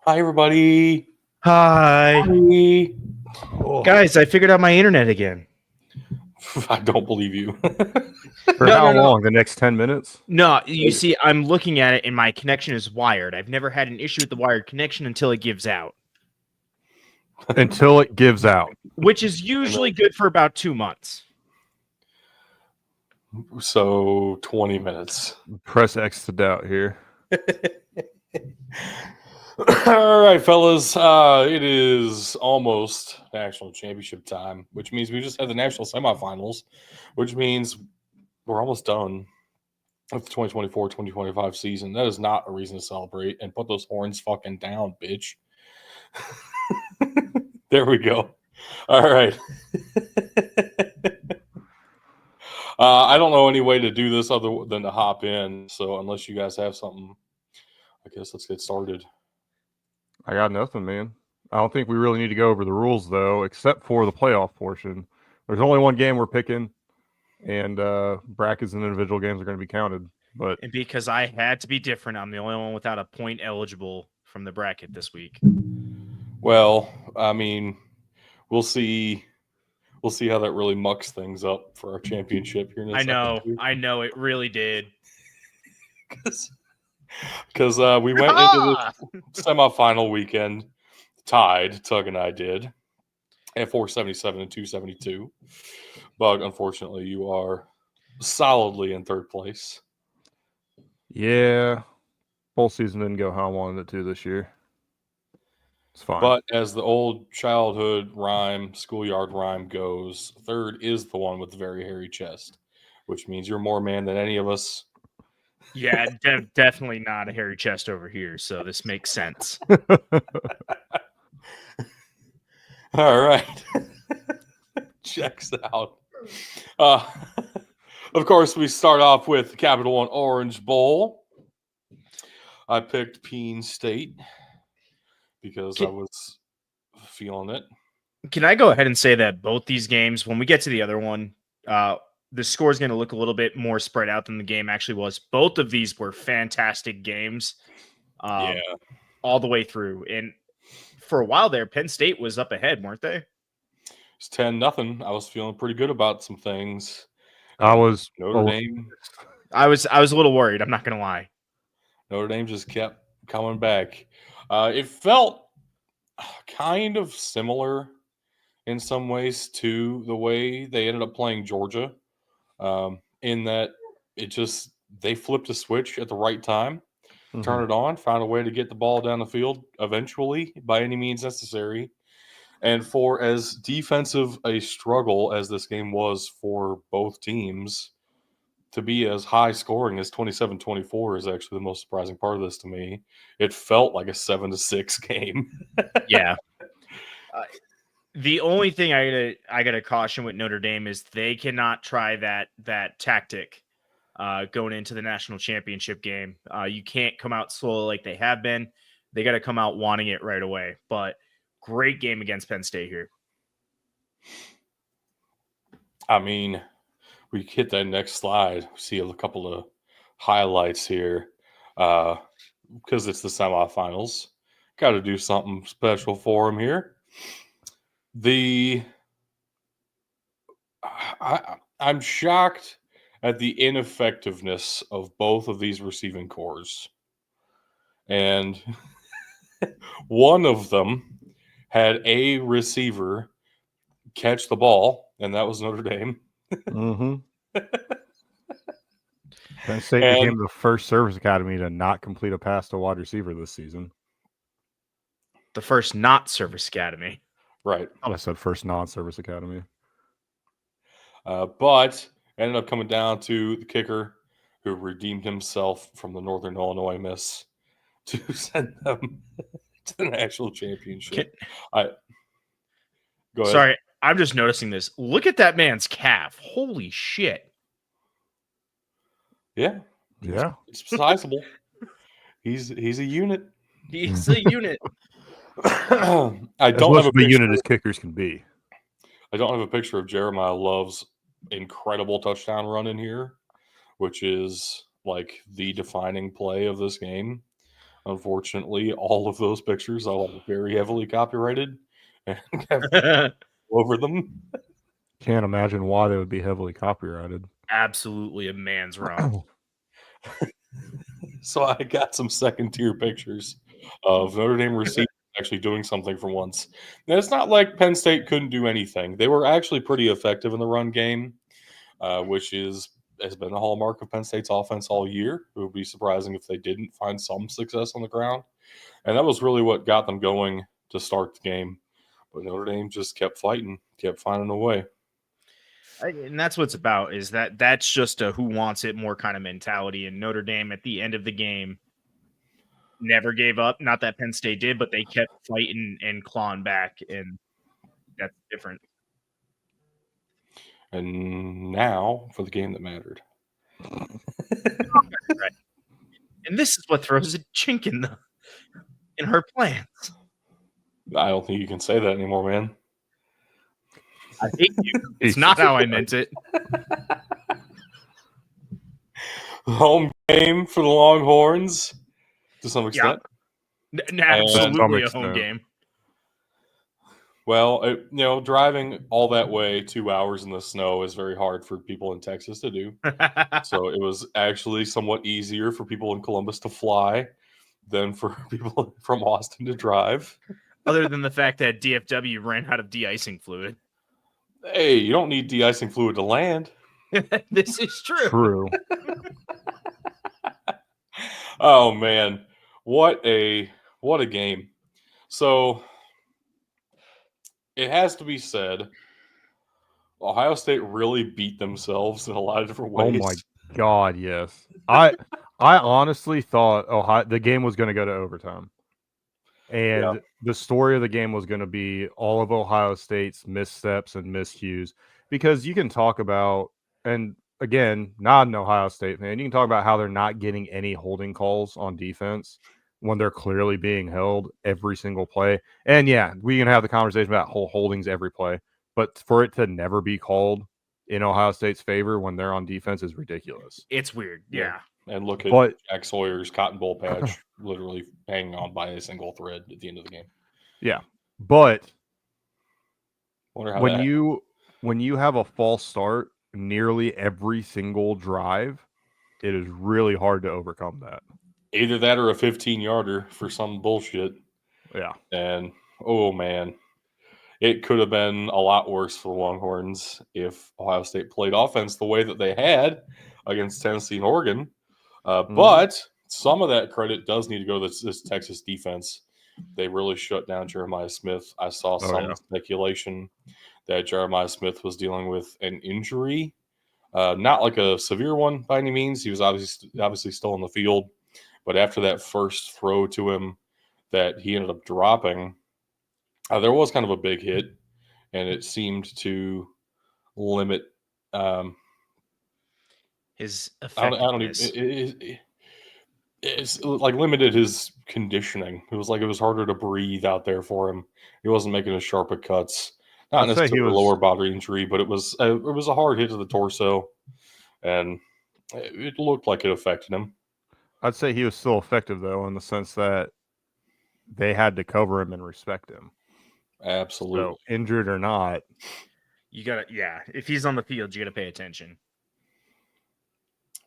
Hi, everybody. Hi. Hi. Guys, I figured out my internet again. I don't believe you. For how long? The next 10 minutes? No, you see, I'm looking at it and my connection is wired. I've never had an issue with the wired connection until it gives out. Until it gives out. Which is usually good for about 2 months. So 20 minutes. Press X to doubt here. All right, fellas. It is almost national championship time, which means we just had the national semifinals, which means we're almost done with the 2024-2025 season. That is not a reason to celebrate and put those horns fucking down, bitch. There we go. All right. I don't know any way to do this other than to hop in. So unless you guys have something, I guess let's get started. I got nothing, man. I don't think we really need to go over the rules, though, except for the playoff portion. There's only one game we're picking, and brackets and individual games are going to be counted. But And because I had to be different, I'm the only one without a point eligible from the bracket this week. Well, I mean, we'll see. We'll see how that really mucks things up for our championship here in a second. I know, it really did. Because we went into the semifinal weekend tied, Tug and I did, at 477 and 272. Bug, unfortunately, you are solidly in third place. yeah, bowl season didn't go how I wanted it to this year. It's fine. But as the old childhood rhyme, schoolyard rhyme goes, third is the one with the very hairy chest, which means you're more man than any of us. Yeah, definitely not a hairy chest over here, so this makes sense. All right. Checks out. Of course, we start off with the Capital One Orange Bowl. I picked Penn State because I was feeling it. Can I go ahead and say that both these games, when we get to the other one, the score is going to look a little bit more spread out than the game actually was. Both of these were fantastic games all the way through. And for a while there, Penn State was up ahead, weren't they? It's 10-0. I was feeling pretty good about some things. I was Notre Dame. I was a little worried. I'm not going to lie. Notre Dame just kept coming back. It felt kind of similar in some ways to the way they ended up playing Georgia, in that they flipped a switch at the right time, turned it on, found a way to get the ball down the field eventually by any means necessary. And for as defensive a struggle as this game was for both teams, to be as high scoring as 27-24 is actually the most surprising part of this to me. It felt like a 7-6 game. Yeah. The only thing I gotta caution with Notre Dame is they cannot try that tactic going into the national championship game. You can't come out slow like they have been. They got to come out wanting it right away. But great game against Penn State here. I mean, we hit that next slide. We see a couple of highlights here because it's the semifinals. Got to do something special for them here. I'm shocked at the ineffectiveness of both of these receiving cores. And one of them had a receiver catch the ball, and that was Notre Dame. Penn State became the first service academy to not complete a pass to a wide receiver this season. The first not service academy. Right. I said first non-service academy. But ended up coming down to the kicker who redeemed himself from the Northern Illinois miss to send them to the national championship. Go ahead. Sorry, I'm just noticing this. Look at that man's calf. Holy shit. Yeah. It's sizable. He's a unit. He's a unit. I don't have a picture. Unit as kickers can be. I don't have a picture of Jeremiah Love's incredible touchdown run in here, which is like the defining play of this game. Unfortunately, all of those pictures are very heavily copyrighted and have over them. Can't imagine why they would be heavily copyrighted. Absolutely a man's wrong. So I got some second-tier pictures of Notre Dame receivers actually doing something for once. Now, it's not like Penn State couldn't do anything. They were actually pretty effective in the run game, which has been a hallmark of Penn State's offense all year. It would be surprising if they didn't find some success on the ground. And that was really what got them going to start the game. But Notre Dame just kept fighting, kept finding a way. And that's what it's about, is that's just a who wants it more kind of mentality. And Notre Dame at the end of the game never gave up. Not that Penn State did, but they kept fighting and clawing back, and that's different. And now for the game that mattered. Right. And this is what throws a chink in her plans. I don't think you can say that anymore, man. I hate you. It's not how I meant it. Home game for the Longhorns to some extent. Absolutely a home game. Well, driving all that way 2 hours in the snow is very hard for people in Texas to do. So it was actually somewhat easier for people in Columbus to fly than for people from Austin to drive. Other than the fact that DFW ran out of de-icing fluid. Hey, you don't need de-icing fluid to land. This is true. True. Oh man, what a game. So it has to be said, Ohio State really beat themselves in a lot of different ways. Oh my God, yes. I honestly thought the game was going to go to overtime. And the story of the game was going to be all of Ohio State's missteps and miscues, because you can talk about, and again, not an Ohio State fan, you can talk about how they're not getting any holding calls on defense when they're clearly being held every single play. And yeah, we can have the conversation about holdings every play, but for it to never be called in Ohio State's favor when they're on defense is ridiculous. It's weird. Yeah. And look at Jack Sawyer's cotton ball patch literally hanging on by a single thread at the end of the game. Yeah. But when you have a false start nearly every single drive, it is really hard to overcome that. Either that or a 15-yarder for some bullshit. Yeah. And oh man, it could have been a lot worse for the Longhorns if Ohio State played offense the way that they had against Tennessee and Oregon. But some of that credit does need to go to this Texas defense. They really shut down Jeremiah Smith. I saw some speculation that Jeremiah Smith was dealing with an injury, not like a severe one by any means. He was obviously still in the field. But after that first throw to him that he ended up dropping, there was kind of a big hit, and it seemed to limit his effectiveness. It's like limited his conditioning. It was like it was harder to breathe out there for him. He wasn't making as sharp of cuts. Not necessarily a lower body injury, but it was a hard hit to the torso, and it looked like it affected him. I'd say he was still effective, though, in the sense that they had to cover him and respect him. Absolutely. So, injured or not. You got to, if he's on the field, you got to pay attention.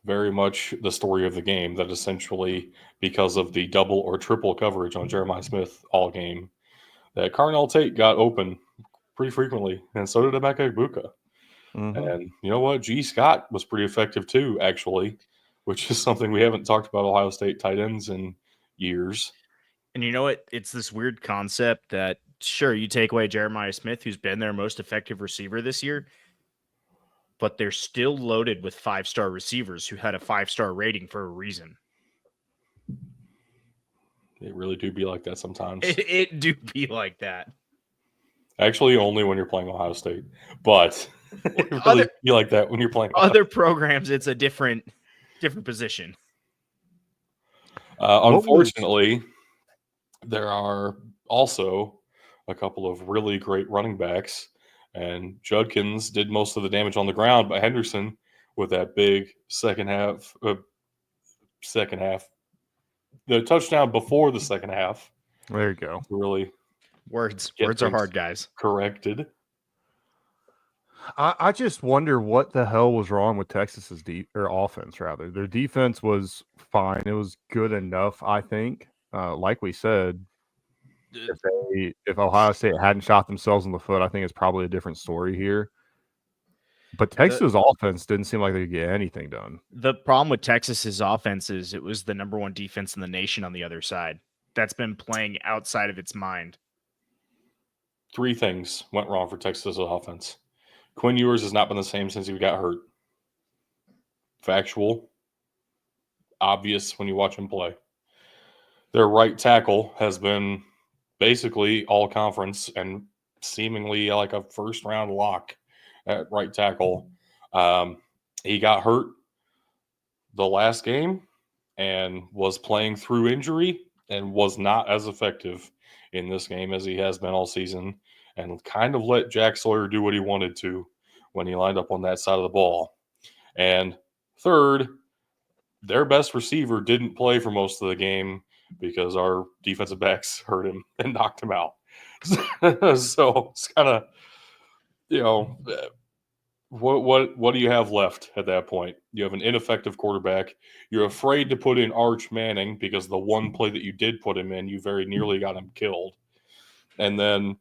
Very much the story of the game, that essentially, because of the double or triple coverage on Jeremiah Smith all game, that Carnell Tate got open pretty frequently, and so did Emeka Egbuka. And you know what? G. Scott was pretty effective too, actually, which is something we haven't talked about Ohio State tight ends in years. And you know what? It's this weird concept that, sure, you take away Jeremiah Smith, who's been their most effective receiver this year, but they're still loaded with 5-star receivers who had a 5-star rating for a reason. It really do be like that sometimes. It do be like that. Actually, only when you're playing Ohio State. But it really be like that when you're playing other programs, it's a different position. Unfortunately, there are also a couple of really great running backs, and Judkins did most of the damage on the ground, but Henderson with that big second half the touchdown before the second half. There you go. Really, Words are hard, guys. Corrected. I just wonder what the hell was wrong with Texas's offense. Rather, their defense was fine. It was good enough, I think. Like we said, if Ohio State hadn't shot themselves in the foot, I think it's probably a different story here. But Texas' offense didn't seem like they could get anything done. The problem with Texas's offense is it was the number one defense in the nation on the other side. That's been playing outside of its mind. 3 things went wrong for Texas' offense. Quinn Ewers has not been the same since he got hurt. Factual. Obvious when you watch him play. Their right tackle has been basically all conference and seemingly like a first-round lock at right tackle. He got hurt the last game and was playing through injury and was not as effective in this game as he has been all season, and kind of let Jack Sawyer do what he wanted to when he lined up on that side of the ball. And third, their best receiver didn't play for most of the game because our defensive backs hurt him and knocked him out. So it's kind of, what do you have left at that point? You have an ineffective quarterback. You're afraid to put in Arch Manning because the one play that you did put him in, you very nearly got him killed. And then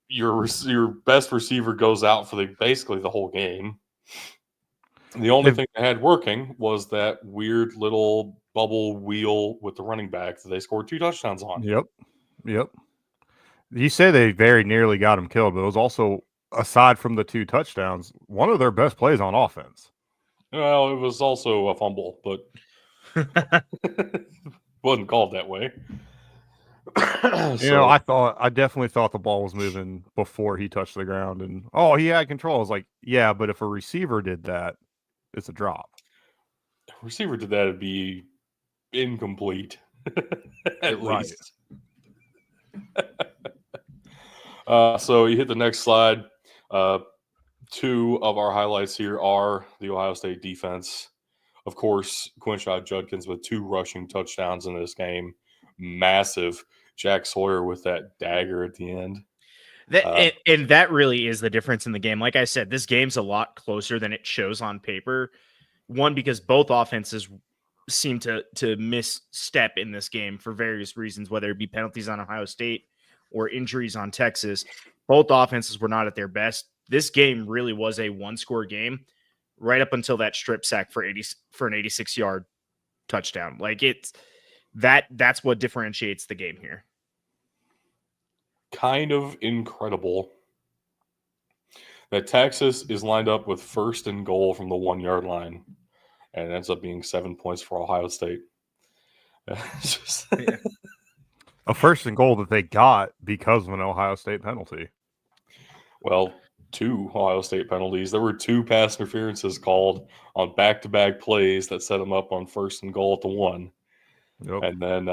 your best receiver goes out for basically the whole game. The only thing they had working was that weird little bubble wheel with the running back that they scored 2 touchdowns on. Yep. You say they very nearly got him killed, but it was also, aside from the 2 touchdowns, one of their best plays on offense. Well, it was also a fumble, but wasn't called that way. I definitely thought the ball was moving before he touched the ground, and he had control. I was like, yeah, but if a receiver did that, it's a drop. If a receiver did that, it'd be incomplete, at least. So you hit the next slide. 2 of our highlights here are the Ohio State defense. Of course, Quinshot Judkins with 2 rushing touchdowns in this game. Massive. Jack Sawyer with that dagger at the end. And that really is the difference in the game. Like I said, this game's a lot closer than it shows on paper. One, because both offenses seem to misstep in this game for various reasons, whether it be penalties on Ohio State or injuries on Texas. Both offenses were not at their best. This game really was a 1-score game right up until that strip sack for an 86-yard touchdown. Like that's what differentiates the game here. Kind of incredible that Texas is lined up with 1st and goal from the 1-yard line, and it ends up being 7 points for Ohio State. A 1st and goal that they got because of an Ohio State penalty. Well, 2 Ohio State penalties. There were 2 pass interferences called on back-to-back plays that set them up on 1st and goal at the 1. Yep. And then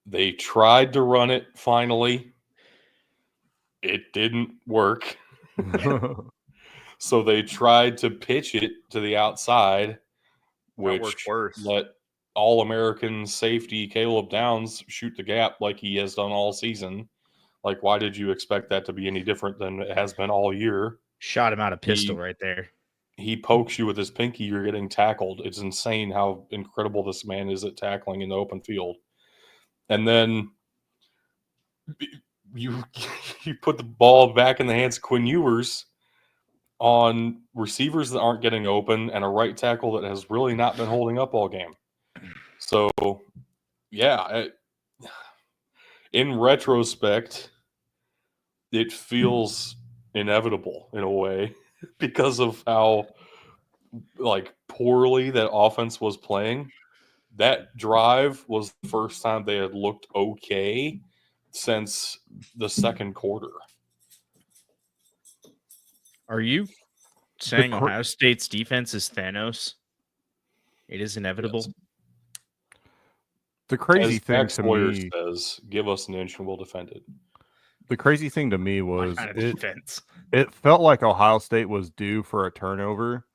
they tried to run it finally. It didn't work. So they tried to pitch it to the outside, which let All-American safety Caleb Downs shoot the gap like he has done all season. Like, why did you expect that to be any different than it has been all year? Shot him out a pistol right there. He pokes you with his pinky, you're getting tackled. It's insane how incredible this man is at tackling in the open field. And then you put the ball back in the hands of Quinn Ewers on receivers that aren't getting open and a right tackle that has really not been holding up all game. So, yeah, in retrospect, it feels inevitable in a way because of how poorly that offense was playing. That drive was the first time they had looked okay since the second quarter. Are you saying Ohio State's defense is Thanos? It is inevitable. Yes. The crazy thing Jack to Sawyer me says, "Give us an inch and we'll defend it." The crazy thing to me was defense. It felt like Ohio State was due for a turnover,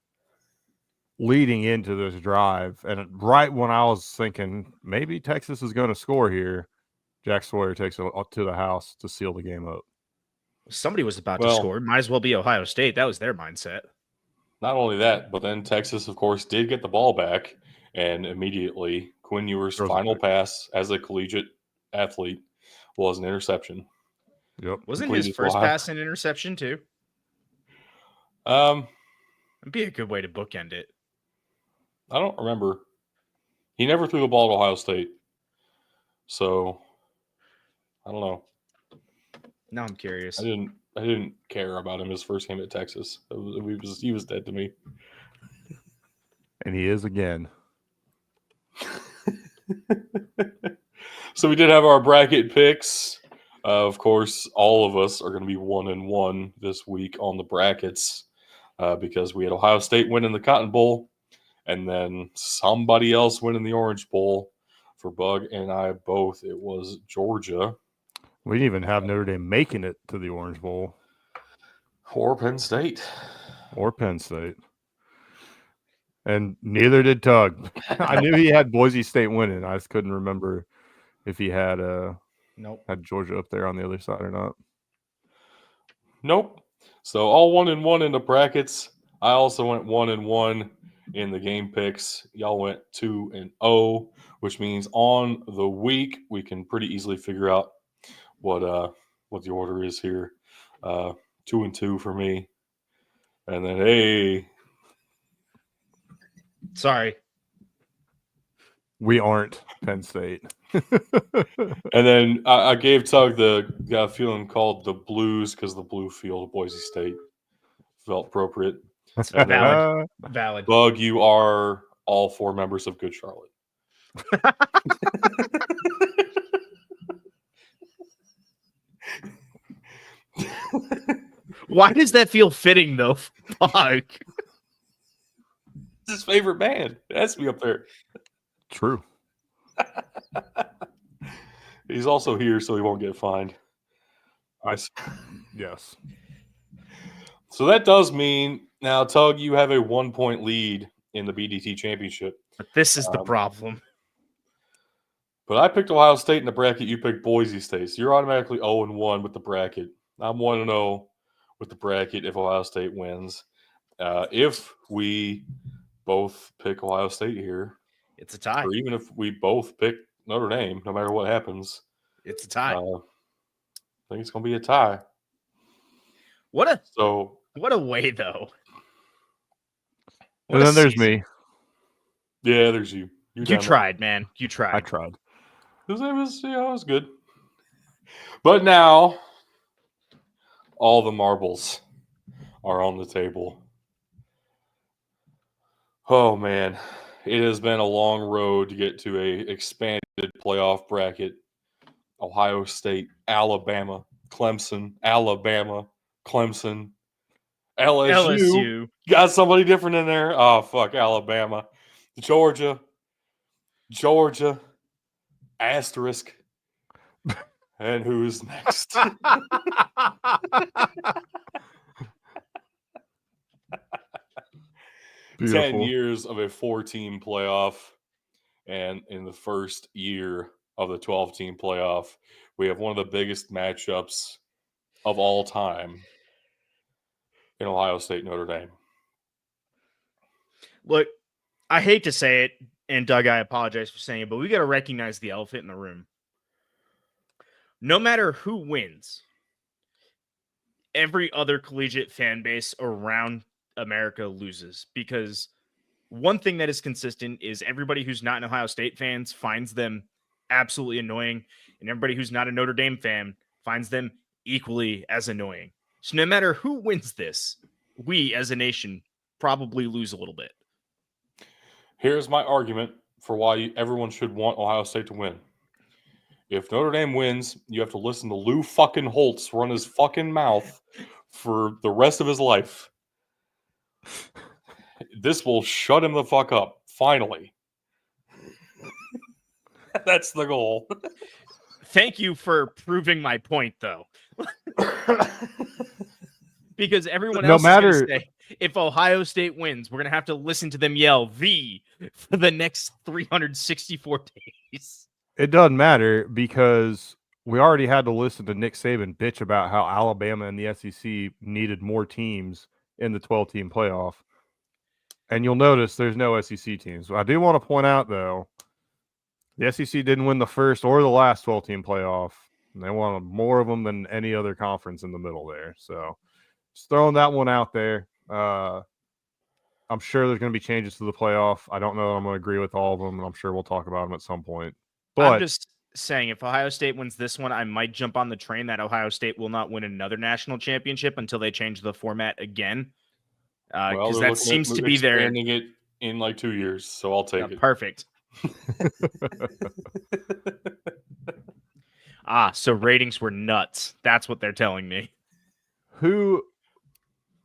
leading into this drive, and right when I was thinking maybe Texas is going to score here, Jack Sawyer takes it to the house to seal the game up. Somebody was about to score. Might as well be Ohio State. That was their mindset. Not only that, but then Texas, of course, did get the ball back, and immediately Quinn Ewer's final pass as a collegiate athlete was an interception. Yep. Wasn't his first pass an interception too? It'd be a good way to bookend it. I don't remember. He never threw the ball to Ohio State, so I don't know. Now I'm curious. I didn't care about him his first game at Texas. He was dead to me. And he is again. So we did have our bracket picks. Of course, all of us are going to be 1-1 this week on the brackets because we had Ohio State winning the Cotton Bowl and then somebody else winning the Orange Bowl. For Bug and I both, it was Georgia. We didn't even have Notre Dame making it to the Orange Bowl. Or Penn State. And neither did Tug. I knew he had Boise State winning. I just couldn't remember if he had had Georgia up there on the other side or not. Nope. So all 1-1 in the brackets. I also went 1-1 in the game picks. Y'all went 2-0, which means on the week we can pretty easily figure out what the order is here. 2-2 for me. And then sorry. We aren't Penn State. And then I gave Tug the feeling called the Blues because the blue field of Boise State felt appropriate. Valid. Bug, you are all 4 members of Good Charlotte. Why does that feel fitting though? Fuck. It's his favorite band. It has to be up there. True. He's also here, so he won't get fined. Yes. So that does mean now, Tug, you have a 1-point lead in the BDT championship. But this is the problem. But I picked Ohio State in the bracket. You picked Boise State. So you're automatically 0-1 with the bracket. I'm 1-0 with the bracket if Ohio State wins. If we both pick Ohio State here, it's a tie. Or even if we both pick Notre Dame, no matter what happens, it's a tie. I think it's going to be a tie. What a way, though. And then there's me. Yeah, there's you. You tried, man. You tried. I tried. It was good. But now, all the marbles are on the table. Oh, man. It has been a long road to get to a expanded playoff bracket. Ohio State, Alabama, Clemson, LSU. Got somebody different in there. Oh, fuck, Alabama. Georgia, asterisk. And who's next? 10 years of a 4-team playoff. And in the first year of the 12-team playoff, we have one of the biggest matchups of all time in Ohio State, Notre Dame. Look, I hate to say it, and Doug, I apologize for saying it, but we got to recognize the elephant in the room. No matter who wins, every other collegiate fan base around America loses, because one thing that is consistent is everybody who's not an Ohio State fans finds them absolutely annoying, and everybody who's not a Notre Dame fan finds them equally as annoying. So no matter who wins this, we as a nation probably lose a little bit. Here's my argument for why everyone should want Ohio State to win. If Notre Dame wins, you have to listen to Lou fucking Holtz run his fucking mouth for the rest of his life. This will shut him the fuck up, finally. That's the goal. Thank you for proving my point, though. Because everyone else is going to say, if Ohio State wins, we're going to have to listen to them yell "V" for the next 364 days. It doesn't matter because we already had to listen to Nick Saban bitch about how Alabama and the SEC needed more teams in the 12-team playoff. And you'll notice there's no SEC teams. I do want to point out, though, the SEC didn't win the first or the last 12-team playoff. And they won more of them than any other conference in the middle there. So just throwing that one out there. I'm sure there's going to be changes to the playoff. I don't know. I'm going to agree with all of them, and I'm sure we'll talk about them at some point. But I'm just saying, if Ohio State wins this one, I might jump on the train that Ohio State will not win another national championship until they change the format again. Because that seems to be their expanding it in like 2 years, so I'll take it. Perfect. So ratings were nuts. That's what they're telling me.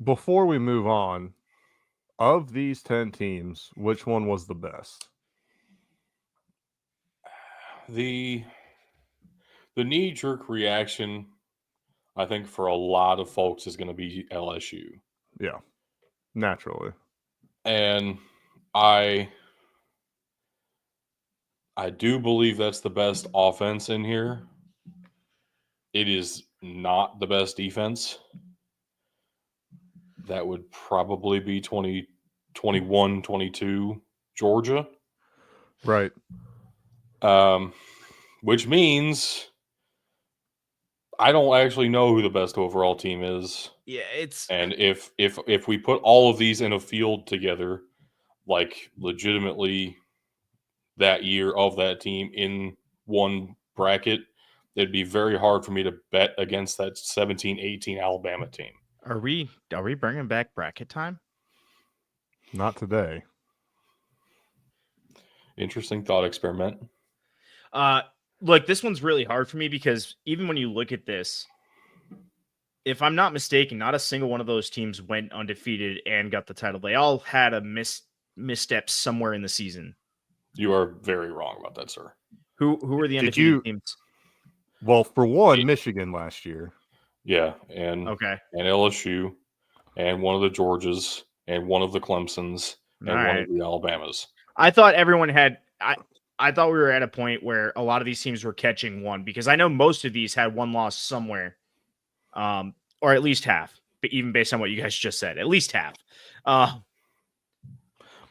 Before we move on, of these 10 teams, which one was the best? The knee-jerk reaction, I think, for a lot of folks is going to be LSU. Yeah, naturally. And I do believe that's the best offense in here. It is not the best defense. That would probably be 2021, 22 Georgia. Right. Which means I don't actually know who the best overall team is. Yeah, and if we put all of these in a field together, like legitimately that year of that team in one bracket, it'd be very hard for me to bet against that 17-18 Alabama team. Are we bringing back bracket time? Not today. Interesting thought experiment. Look, this one's really hard for me because even when you look at this, if I'm not mistaken, not a single one of those teams went undefeated and got the title. They all had a misstep somewhere in the season. You are very wrong about that, sir. Who were the undefeated teams? Well, for one, Michigan last year. Yeah, and LSU, and one of the Georgias, and one of the Clemsons, and one of the Alabamas. I thought everyone had. I thought we were at a point where a lot of these teams were catching one because I know most of these had one loss somewhere, or at least half. But even based on what you guys just said, at least half. I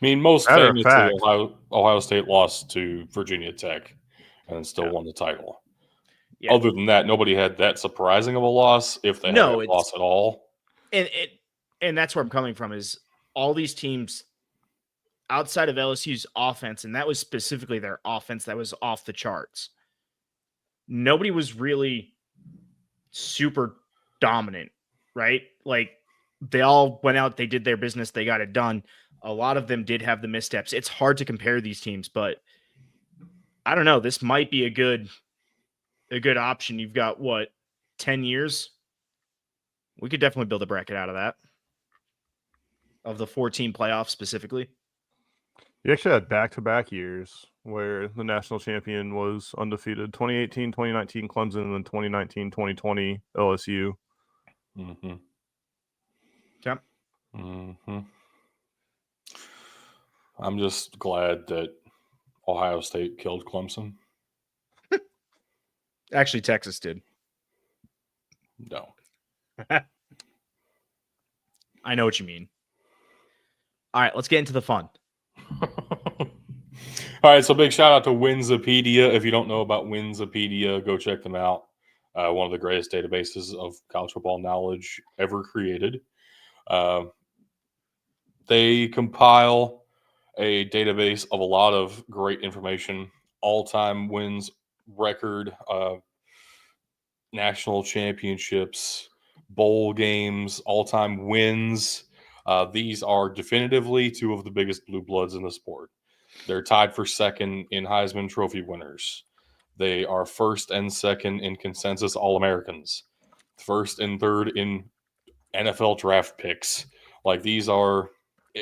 mean, most famously, Ohio State lost to Virginia Tech and still won the title. Yeah. Other than that, nobody had that surprising of a loss, if they had a loss at all. And that's where I'm coming from is all these teams outside of LSU's offense, and that was specifically their offense that was off the charts. Nobody was really super dominant, right? Like they all went out, they did their business, they got it done. A lot of them did have the missteps. It's hard to compare these teams, but I don't know. This might be a good option. You've got 10 years? We could definitely build a bracket out of that. Of the 14 playoffs specifically. You actually had back-to-back years where the national champion was undefeated. 2018, 2019 Clemson, and then 2019, 2020 LSU. Mm-hmm. Yep. Mm-hmm. I'm just glad that Ohio State killed Clemson. Actually, Texas did. No. I know what you mean. All right, let's get into the fun. All right, so big shout out to Winsipedia. If you don't know about Winsipedia, go check them out. One of the greatest databases of college football knowledge ever created. They compile a database of a lot of great information, all-time wins, record, national championships, bowl games, all-time wins. These are definitively two of the biggest blue bloods in the sport. They're tied for second in Heisman Trophy winners. They are first and second in consensus All-Americans. First and third in NFL draft picks. Like these are,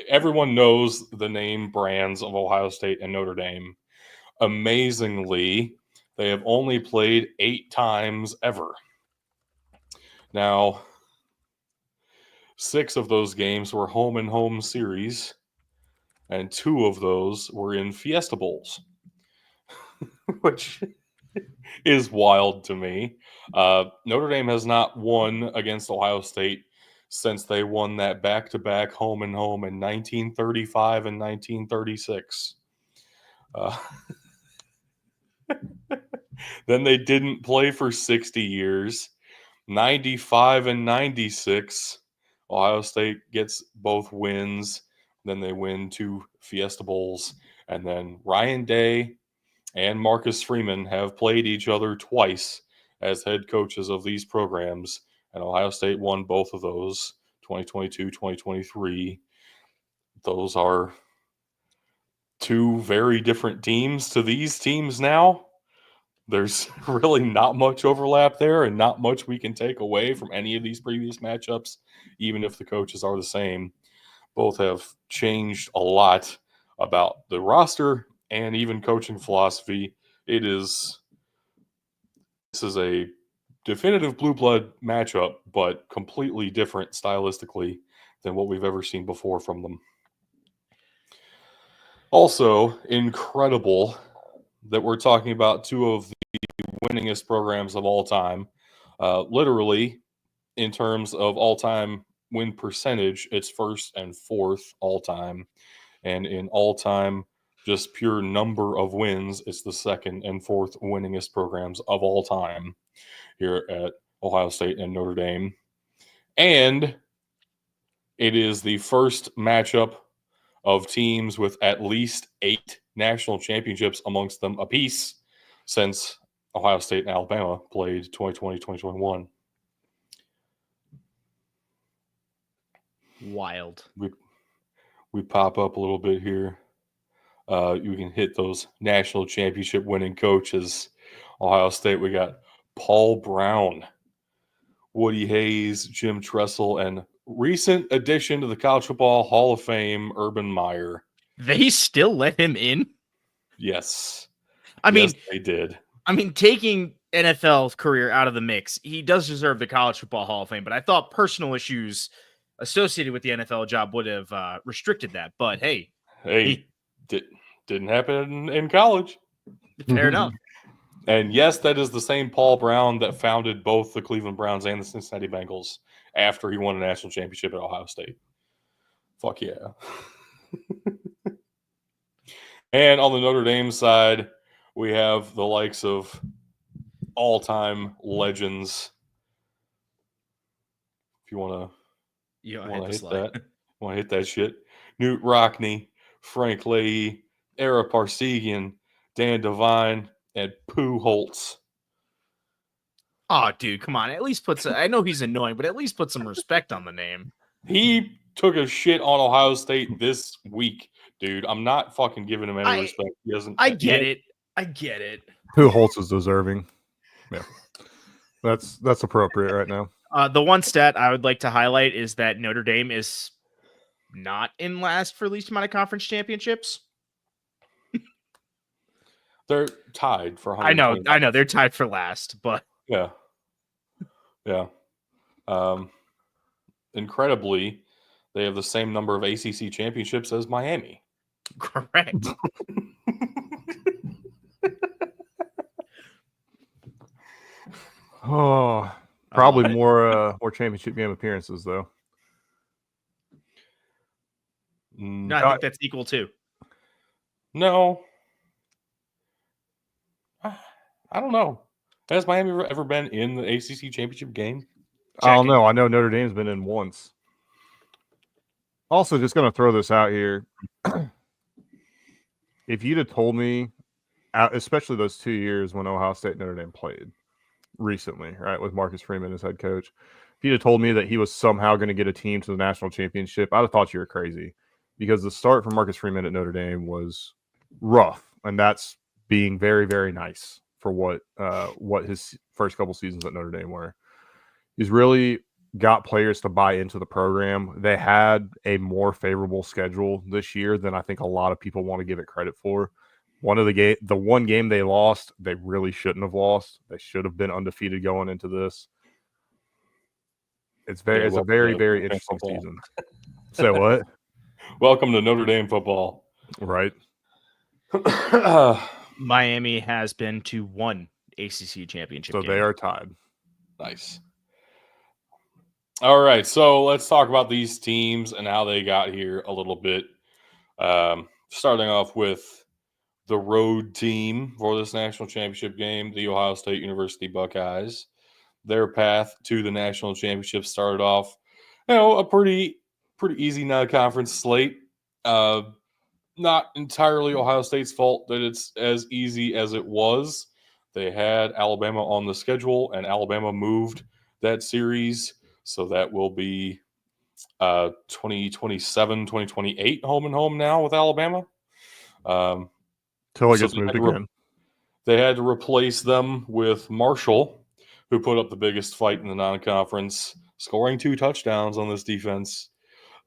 everyone knows the name brands of Ohio State and Notre Dame. Amazingly, they have only played 8 times ever. Now, 6 of those games were home and home series, and 2 of those were in Fiesta Bowls, which is wild to me. Notre Dame has not won against Ohio State since they won that back-to-back home and home in 1935 and 1936. Then they didn't play for 60 years. 95 and 96, Ohio State gets both wins. Then they win 2 Fiesta Bowls. And then Ryan Day and Marcus Freeman have played each other twice as head coaches of these programs. And Ohio State won both of those, 2022, 2023. Those are 2 very different teams to these teams now. There's really not much overlap there and not much we can take away from any of these previous matchups, even if the coaches are the same. Both have changed a lot about the roster and even coaching philosophy. This is a definitive blue blood matchup, but completely different stylistically than what we've ever seen before from them. Also, incredible that we're talking about 2 of the winningest programs of all time. Literally, in terms of all-time win percentage, it's first and fourth all-time. And in all-time, just pure number of wins, it's the second and fourth winningest programs of all time here at Ohio State and Notre Dame. And it is the first matchup of teams with at least 8 national championships amongst them apiece since Ohio State and Alabama played 2020, 2021. Wild. We pop up a little bit here. You can hit those national championship winning coaches. Ohio State, we got Paul Brown, Woody Hayes, Jim Tressel, and recent addition to the College Football Hall of Fame, Urban Meyer. They still let him in? Yes. I mean, they did. I mean, taking NFL career out of the mix, he does deserve the College Football Hall of Fame, but I thought personal issues associated with the NFL job would have restricted that. But hey, didn't happen in college. Fair enough. And yes, that is the same Paul Brown that founded both the Cleveland Browns and the Cincinnati Bengals after he won a national championship at Ohio State. Fuck yeah. And on the Notre Dame side, we have the likes of all-time legends. If you want to hit that shit. Newt Rockne, Frank Leahy, Ara Parsegian, Dan Devine, and Pooh Holtz. Oh, dude, come on. At least I know he's annoying, but at least put some respect on the name. He took a shit on Ohio State this week, dude. I'm not fucking giving him any respect. He doesn't. I get it. Pooh Holtz is deserving. Yeah. That's appropriate right now. The one stat I would like to highlight is that Notre Dame is not in last for least amount of conference championships. They're tied for 100. I know. They're tied for last, but yeah. Incredibly, they have the same number of ACC championships as Miami. Correct. Oh, probably more championship game appearances though. No, I think that's equal too. No, I don't know. Has Miami ever been in the ACC championship game? I don't know. I know Notre Dame's been in once. Also, just going to throw this out here. If you'd have told me, especially those 2 years when Ohio State and Notre Dame played recently, right, with Marcus Freeman as head coach, if you'd have told me that he was somehow going to get a team to the national championship, I'd have thought you were crazy. Because the start for Marcus Freeman at Notre Dame was rough, and that's being very, very nice for what his first couple seasons at Notre Dame were. He's really got players to buy into the program. They had a more favorable schedule this year than I think a lot of people want to give it credit for. The one game they lost, they really shouldn't have lost. They should have been undefeated going into this. It's Yeah, a welcome very, to very Notre Dame interesting football. season. Say what? Welcome to Notre Dame football. Right. Miami has been to one ACC championship So game. they are tied. Nice. All right, so let's talk about these teams and how they got here a little bit. Starting off with the road team for this national championship game, the Ohio State University Buckeyes. Their path to the national championship started off, a pretty easy non-conference slate. Not entirely Ohio State's fault that it's as easy as it was. They had Alabama on the schedule, and Alabama moved that series, so that will be 2027, 2028 home and home now with Alabama. Till it So gets moved again. They had to replace them with Marshall, who put up the biggest fight in the non-conference, scoring 2 touchdowns on this defense.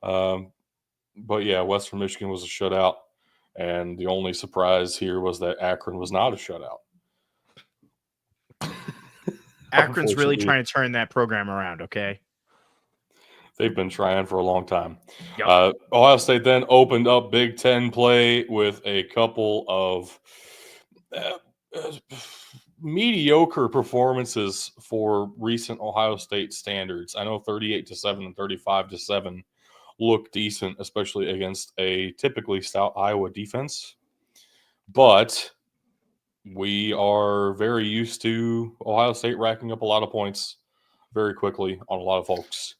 But yeah, Western Michigan was a shutout, and the only surprise here was that Akron was not a shutout. Akron's really trying to turn that program around, okay? They've been trying for a long time. Yep. Ohio State then opened up Big Ten play with a couple of mediocre performances for recent Ohio State standards. I know 38-7 and 35-7 look decent, especially against a typically stout Iowa defense. But we are very used to Ohio State racking up a lot of points very quickly on a lot of folks.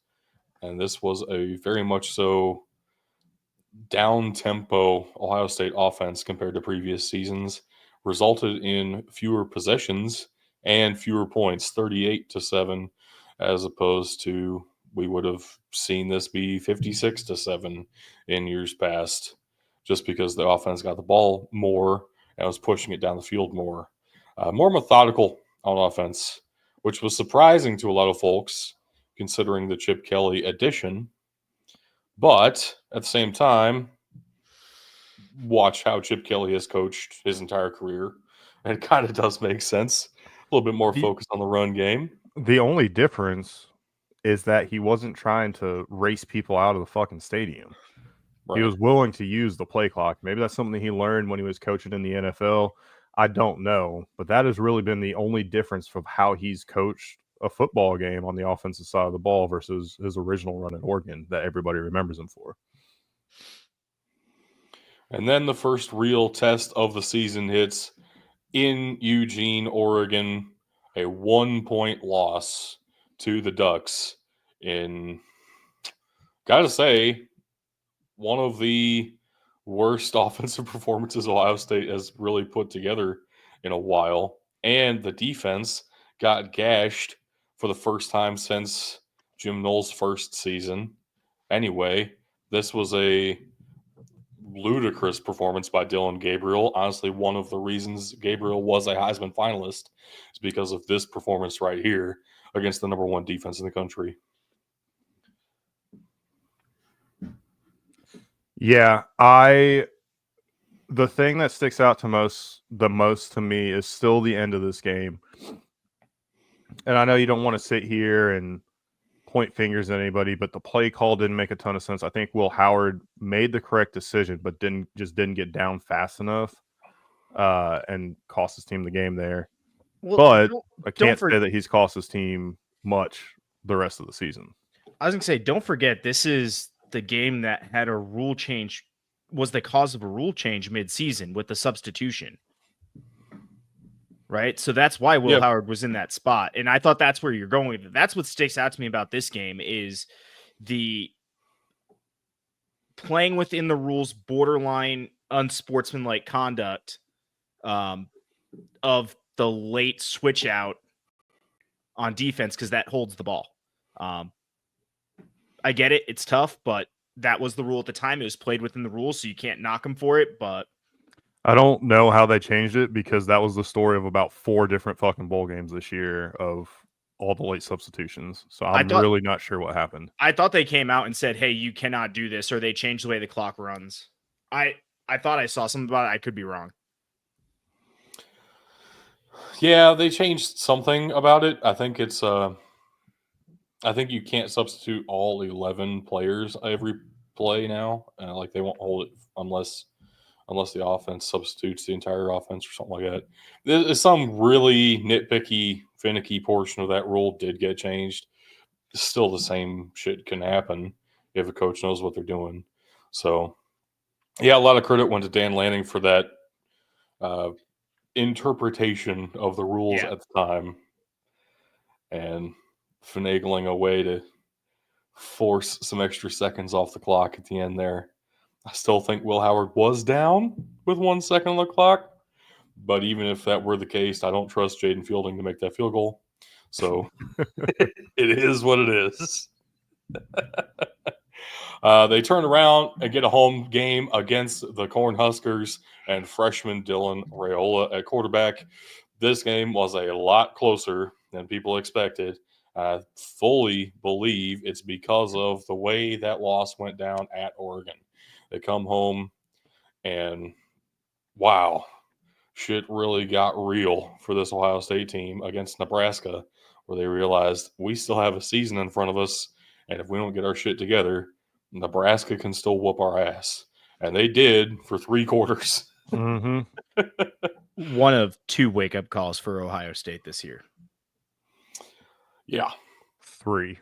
And this was a very much so down-tempo Ohio State offense compared to previous seasons, resulted in fewer possessions and fewer points, 38-7, as opposed to we would have seen this be 56-7 in years past, just because the offense got the ball more and was pushing it down the field more. More methodical on offense, which was surprising to a lot of folks, considering the Chip Kelly addition. But at the same time, watch how Chip Kelly has coached his entire career. And it kind of does make sense. A little bit more focused on the run game. The only difference is that he wasn't trying to race people out of the fucking stadium. Right. He was willing to use the play clock. Maybe that's something he learned when he was coaching in the NFL. I don't know. But that has really been the only difference from how he's coached a football game on the offensive side of the ball versus his original run at Oregon that everybody remembers him for. And then the first real test of the season hits in Eugene, Oregon, a 1-point loss to the Ducks in, gotta say, one of the worst offensive performances Ohio State has really put together in a while. And the defense got gashed for the first time since Jim Knowles' first season. Anyway, this was a ludicrous performance by Dylan Gabriel. Honestly, one of the reasons Gabriel was a Heisman finalist is because of this performance right here against the number 1 defense in the country. Yeah, the thing that sticks out the most to me is still the end of this game. And I know you don't want to sit here and point fingers at anybody, but the play call didn't make a ton of sense. I think Will Howard made the correct decision, but didn't get down fast enough and cost his team the game there. Well, but I can't say that he's cost his team much the rest of the season. I was going to say, don't forget, this is the game that had a rule change, was the cause of a rule change mid-season with the substitution. Right? So that's why Will Howard was in that spot. And I thought that's where you're going with it. That's what sticks out to me about this game is the playing within the rules, borderline unsportsmanlike conduct of the late switch out on defense, because that holds the ball. I get it. It's tough, but that was the rule at the time. It was played within the rules, so you can't knock them for it, but I don't know how they changed it, because that was the story of about 4 different fucking bowl games this year of all the late substitutions. So I'm really not sure what happened. I thought they came out and said, hey, you cannot do this, or they changed the way the clock runs. I thought I saw something about it. I could be wrong. Yeah, they changed something about it. I think it's I think you can't substitute all 11 players every play now. Like they won't hold it unless the offense substitutes the entire offense or something like that. There's some really nitpicky, finicky portion of that rule did get changed. Still, the same shit can happen if a coach knows what they're doing. So, yeah, a lot of credit went to Dan Lanning for that interpretation of the rules at the time and finagling a way to force some extra seconds off the clock at the end there. I still think Will Howard was down with 1 second on the clock, but even if that were the case, I don't trust Jaden Fielding to make that field goal. So it is what it is. They turn around and get a home game against the Cornhuskers and freshman Dylan Raiola at quarterback. This game was a lot closer than people expected. I fully believe it's because of the way that loss went down at Oregon. They come home and wow, shit really got real for this Ohio State team against Nebraska, where they realized we still have a season in front of us, and if we don't get our shit together, Nebraska can still whoop our ass. And they did for 3 quarters. Mm-hmm. One of 2 wake-up calls for Ohio State this year. Yeah. 3.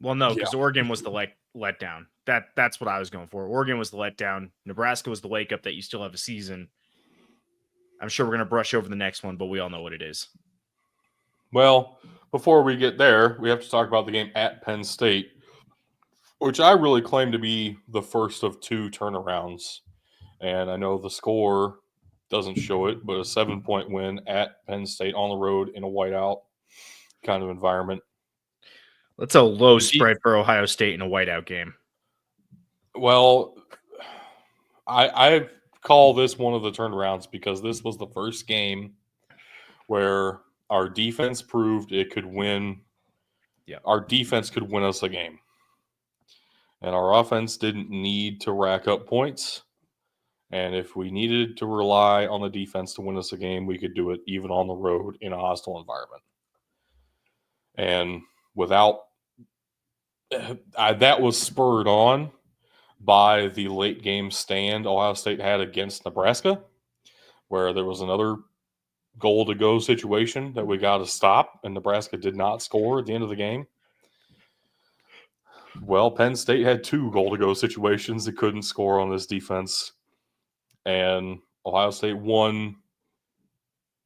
Well, no, because Oregon was the letdown. That's what I was going for. Oregon was the letdown. Nebraska was the wake-up that you still have a season. I'm sure we're going to brush over the next one, but we all know what it is. Well, before we get there, we have to talk about the game at Penn State, which I really claim to be the first of 2 turnarounds. And I know the score doesn't show it, but a 7-point win at Penn State on the road in a whiteout kind of environment. That's a low spread for Ohio State in a whiteout game. Well, I call this one of the turnarounds because this was the first game where our defense proved it could win. Yeah, our defense could win us a game. And our offense didn't need to rack up points. And if we needed to rely on the defense to win us a game, we could do it even on the road in a hostile environment. And that was spurred on by the late game stand Ohio State had against Nebraska, where there was another goal to go situation that we got to stop, and Nebraska did not score at the end of the game. Well, Penn State had 2 goal to go situations that couldn't score on this defense, and Ohio State won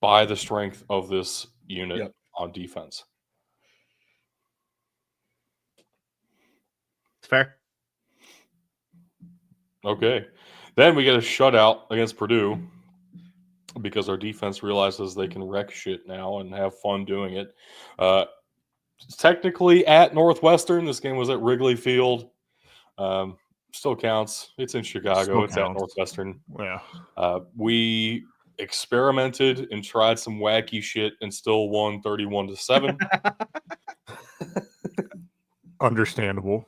by the strength of this unit on defense. Fair. Okay. Then we get a shutout against Purdue because our defense realizes they can wreck shit now and have fun doing it. Technically at Northwestern. This game was at Wrigley Field. Still counts. It's in Chicago. It's at Northwestern. Yeah. We experimented and tried some wacky shit and still won 31-7. Understandable.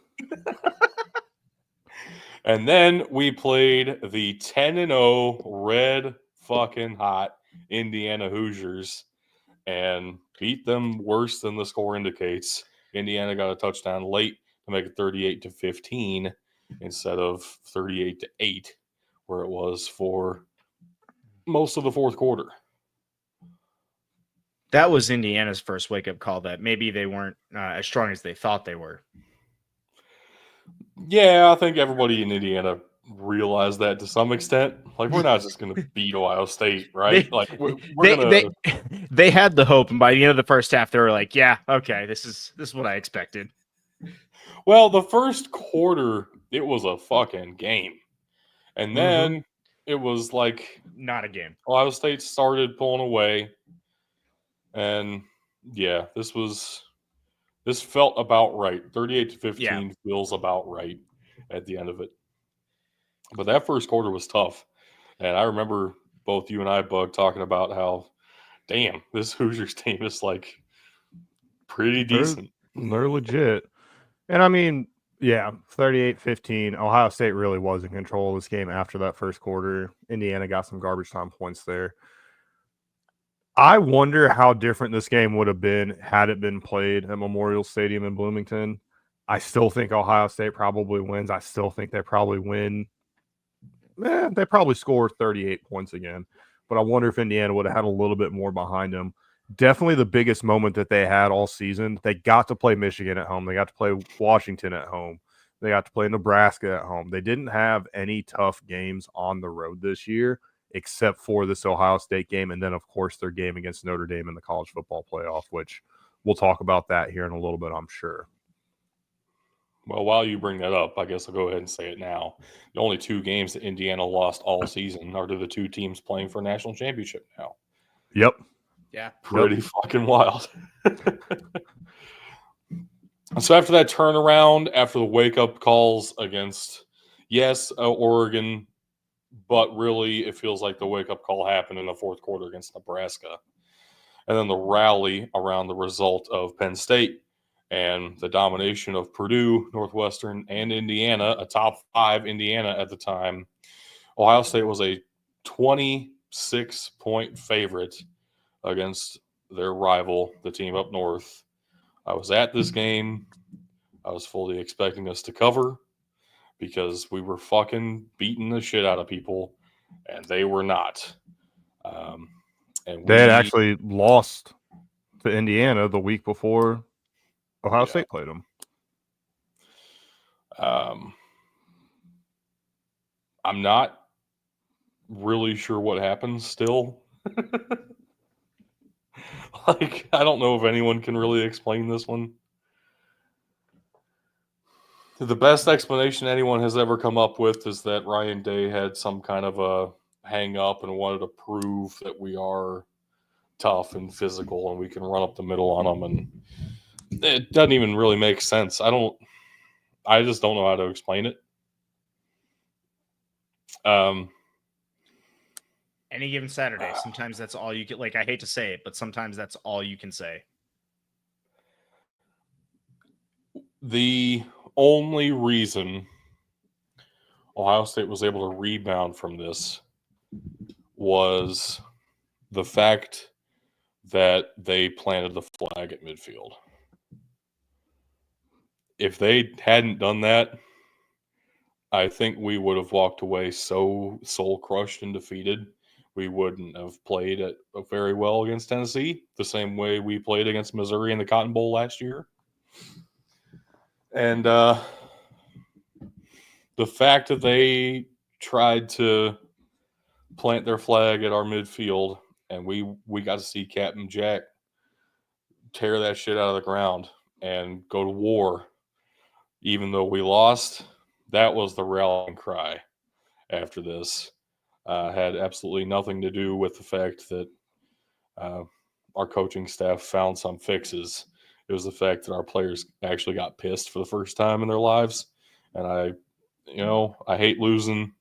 And then we played the 10-0 red fucking hot Indiana Hoosiers and beat them worse than the score indicates. Indiana got a touchdown late to make it 38-15 instead of 38-8, where it was for most of the fourth quarter. That was Indiana's first wake-up call that maybe they weren't as strong as they thought they were. Yeah, I think everybody in Indiana realized that to some extent. Like, we're not just going to beat Ohio State, right? They had the hope, and by the end of the first half, they were like, "Yeah, okay, this is what I expected." Well, the first quarter, it was a fucking game, and then it was like not a game. Ohio State started pulling away, and yeah, this felt about right. 38-15 feels about right at the end of it. But that first quarter was tough. And I remember both you and I, Bug, talking about how, damn, this Hoosiers team is like pretty decent. They're legit. And I mean, yeah, 38-15. Ohio State really was in control of this game after that first quarter. Indiana got some garbage time points there. I wonder how different this game would have been had it been played at Memorial Stadium in Bloomington. I still think Ohio State probably wins. I still think they probably win. They probably score 38 points again. But I wonder if Indiana would have had a little bit more behind them. Definitely the biggest moment that they had all season. They got to play Michigan at home. They got to play Washington at home. They got to play Nebraska at home. They didn't have any tough games on the road this year, except for this Ohio State game. And then, of course, their game against Notre Dame in the college football playoff, which we'll talk about that here in a little bit, I'm sure. Well, while you bring that up, I guess I'll go ahead and say it now. The only 2 games that Indiana lost all season are to the 2 teams playing for a national championship now. Yep. Yeah. Pretty fucking wild. So after that turnaround, after the wake-up calls against, yes, Oregon, but really it feels like the wake-up call happened in the fourth quarter against Nebraska. And then the rally around the result of Penn State and the domination of Purdue, Northwestern, and Indiana, a top 5 Indiana at the time. Ohio State was a 26-point favorite against their rival, the team up north. I was at this game. I was fully expecting us to cover because we were fucking beating the shit out of people, and they were not. And they had actually lost to Indiana the week before Ohio State played them. I'm not really sure what happened still. Like, I don't know if anyone can really explain this one. The best explanation anyone has ever come up with is that Ryan Day had some kind of a hang up and wanted to prove that we are tough and physical and we can run up the middle on them, and it doesn't even really make sense. I just don't know how to explain it. Any given Saturday, sometimes that's all you get. Like, I hate to say it, but sometimes that's all you can say. The only reason Ohio State was able to rebound from this was the fact that they planted the flag at midfield. If they hadn't done that, I think we would have walked away so soul-crushed and defeated. We wouldn't have played it very well against Tennessee, the same way we played against Missouri in the Cotton Bowl last year. And the fact that they tried to plant their flag at our midfield, and we got to see Captain Jack tear that shit out of the ground and go to war, even though we lost, that was the rallying cry after this. Had absolutely nothing to do with the fact that our coaching staff found some fixes. It was the fact that our players actually got pissed for the first time in their lives. And I hate losing,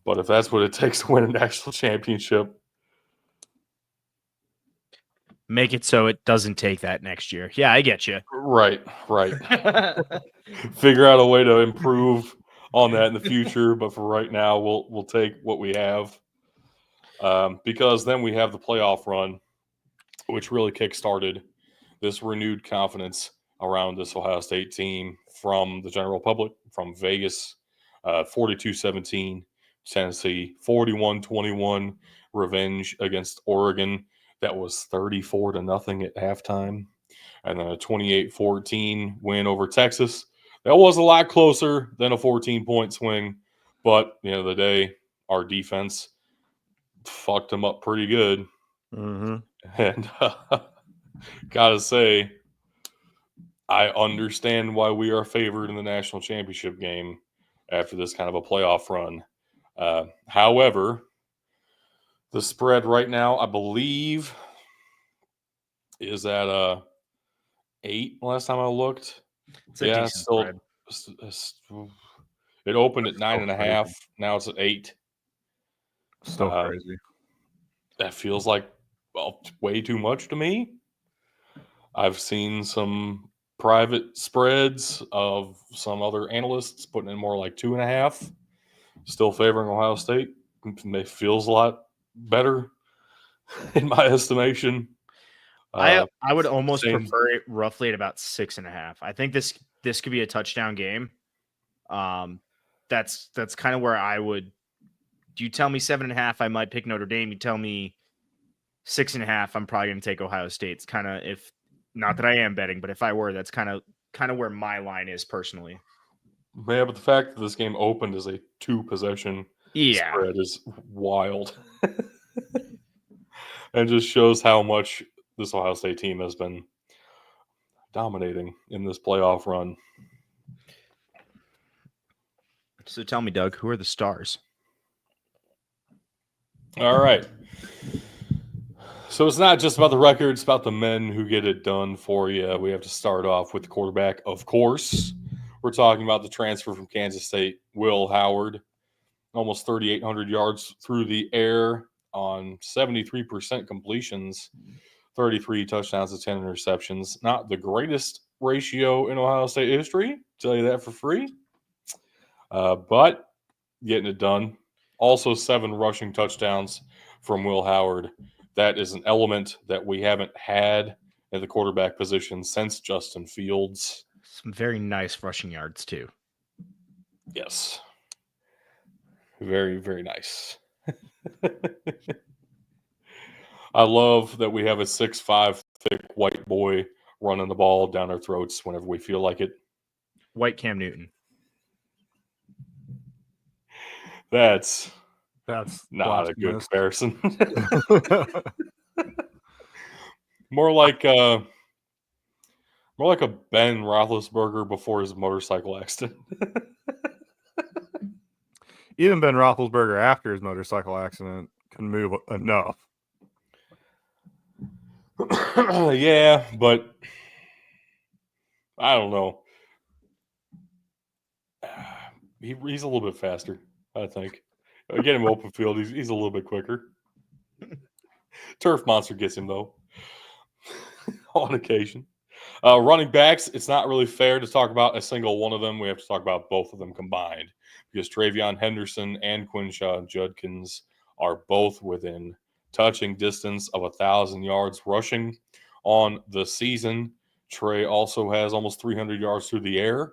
but if that's what it takes to win a national championship, make it so it doesn't take that next year. Yeah, I get you. Right. Figure out a way to improve on that in the future, but for right now, we'll take what we have, because then we have the playoff run, which really kickstarted this renewed confidence around this Ohio State team from the general public, from Vegas, 42-17, Tennessee, 41-21 revenge against Oregon. That was 34-0 at halftime. And then a 28-14 win over Texas. That was a lot closer than a 14-point swing. But at the end of the day, our defense fucked them up pretty good. Mm-hmm. And gotta say, I understand why we are favored in the national championship game after this kind of a playoff run. However, the spread right now, I believe, is at 8 last time I looked. It's a decent spread. It opened at 9.5. Now it's at 8. Still crazy. That feels like, way too much to me. I've seen some private spreads of some other analysts putting in more like 2.5. Still favoring Ohio State. It feels a lot better. in my estimation. I would almost same. prefer it roughly at about 6.5. I think this could be a touchdown game. That's kind of where I would. Do you tell me 7.5? I might pick Notre Dame. You tell me 6.5. I'm probably going to take Ohio State. It's kind of, if not that I am betting, but if I were, that's kind of where my line is personally. Yeah, but the fact that this game opened as a 2-possession spread is wild. And just shows how much this Ohio State team has been dominating in this playoff run. So tell me, Doug, who are the stars? All right. So it's not just about the record, it's about the men who get it done for you. We have to start off with the quarterback, of course. We're talking about the transfer from Kansas State, Will Howard. Almost 3,800 yards through the air on 73% completions, 33 touchdowns to 10 interceptions. Not the greatest ratio in Ohio State history, tell you that for free. But getting it done. Also 7 rushing touchdowns from Will Howard. That is an element that we haven't had at the quarterback position since Justin Fields. Some very nice rushing yards, too. Yes. Very, very nice. I love that we have a 6'5" thick white boy running the ball down our throats whenever we feel like it. White Cam Newton. That's not a good comparison. More like a Ben Roethlisberger before his motorcycle accident. Even Ben Roethlisberger after his motorcycle accident can move enough. Yeah, but I don't know. He's a little bit faster, I think. Get him open field. He's a little bit quicker. Turf Monster gets him, though, on occasion. Running backs, it's not really fair to talk about a single one of them. We have to talk about both of them combined because Travion Henderson and Quinshaw Judkins are both within touching distance of 1,000 yards rushing on the season. Trey also has almost 300 yards through the air,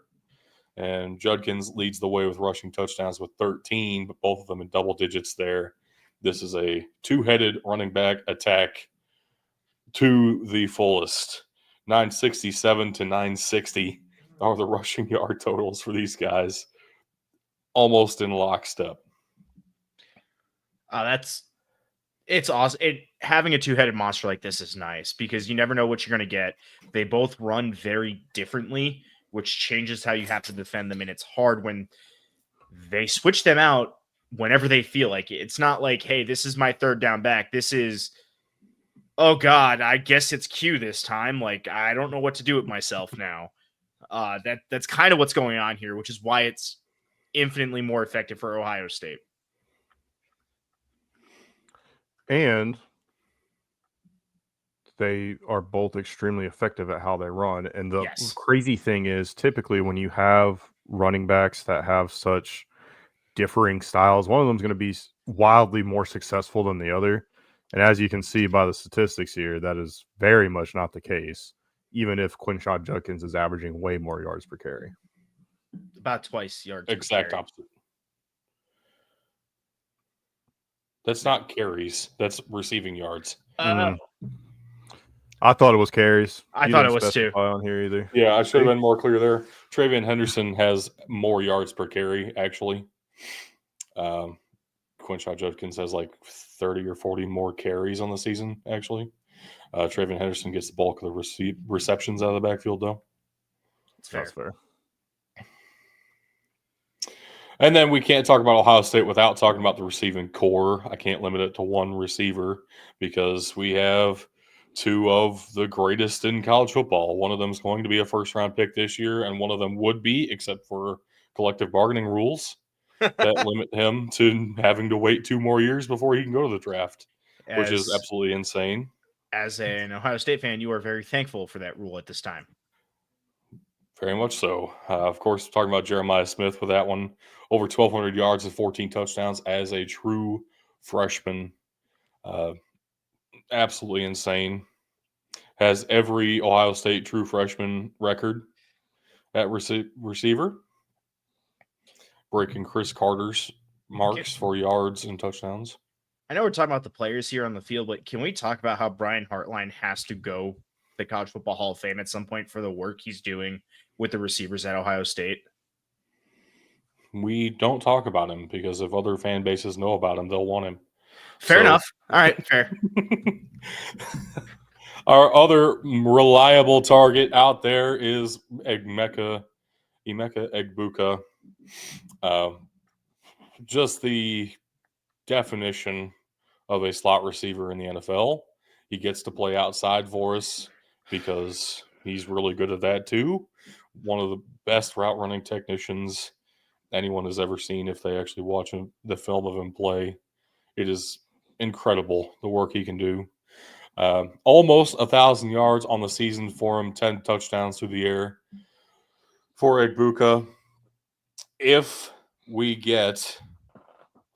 and Judkins leads the way with rushing touchdowns with 13, but both of them in double digits there. This is a two-headed running back attack to the fullest. 967 to 960 are the rushing yard totals for these guys, almost in lockstep. It's awesome. Having a two-headed monster like this is nice because you never know what you're going to get. They both run very differently, which changes how you have to defend them, and it's hard when they switch them out whenever they feel like it. It's not like, hey, this is my third down back. This is, oh God, I guess it's Q this time. Like, I don't know what to do with myself now. That's kind of what's going on here, which is why it's infinitely more effective for Ohio State. And they are both extremely effective at how they run. And the crazy thing is, typically when you have running backs that have such differing styles, one of them is going to be wildly more successful than the other. And as you can see by the statistics here, that is very much not the case, even if Quinshaw Judkins is averaging way more yards per carry. About twice yards. Exact opposite. That's not carries. That's receiving yards. I thought it was carries. I thought it was too. On here either. Yeah, I should have been more clear there. Travion Henderson has more yards per carry, actually. Quinshaw Judkins has like 30 or 40 more carries on the season, actually. Travion Henderson gets the bulk of the receptions out of the backfield, though. That's fair. And then we can't talk about Ohio State without talking about the receiving core. I can't limit it to one receiver because we have two of the greatest in college football. One of them is going to be a first-round pick this year, and one of them would be, except for collective bargaining rules that limit him to having to wait 2 more years before he can go to the draft, which is absolutely insane. As an Ohio State fan, you are very thankful for that rule at this time. Very much so. Of course, talking about Jeremiah Smith with that one, over 1,200 yards and 14 touchdowns as a true freshman. absolutely insane. Has every Ohio State true freshman record at receiver, breaking Chris Carter's marks for yards and touchdowns. I know we're talking about the players here on the field, but can we talk about how Brian Hartline has to go the College Football Hall of Fame at some point for the work he's doing with the receivers at Ohio State? We don't talk about him because if other fan bases know about him, they'll want him. Fair enough. All right, fair. Our other reliable target out there is Emeka Egbuka. Just the definition of a slot receiver in the NFL. He gets to play outside for us because he's really good at that too. One of the best route running technicians anyone has ever seen if they actually watch the film of him play. It is incredible the work he can do. Almost 1,000 yards on the season for him, 10 touchdowns through the air for Egbuka. If we get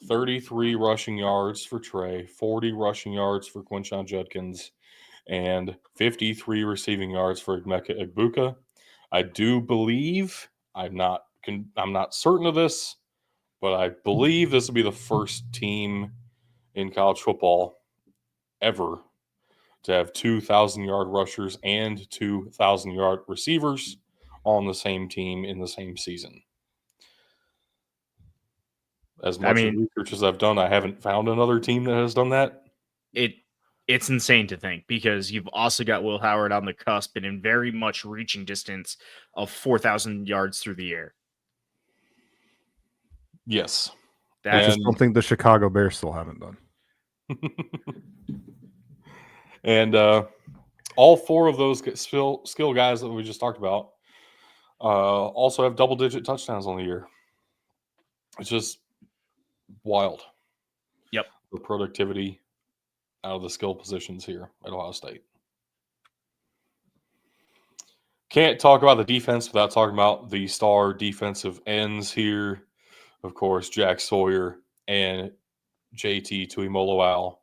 33 rushing yards for Trey, 40 rushing yards for Quinshon Judkins, and 53 receiving yards for Emeka Egbuka, I do believe, I'm not certain of this, but I believe this will be the first team in college football ever to have 2,000-yard rushers and 2,000-yard receivers on the same team in the same season. As much research as I've done, I haven't found another team that has done that. It's insane to think because you've also got Will Howard on the cusp and in very much reaching distance of 4,000 yards through the air. Yes. Which is something the Chicago Bears still haven't done. And all four of those skill guys that we just talked about also have double-digit touchdowns on the year. It's just wild. Yep. The productivity out of the skill positions here at Ohio State. Can't talk about the defense without talking about the star defensive ends here. Of course, Jack Sawyer and JT Tuimoloau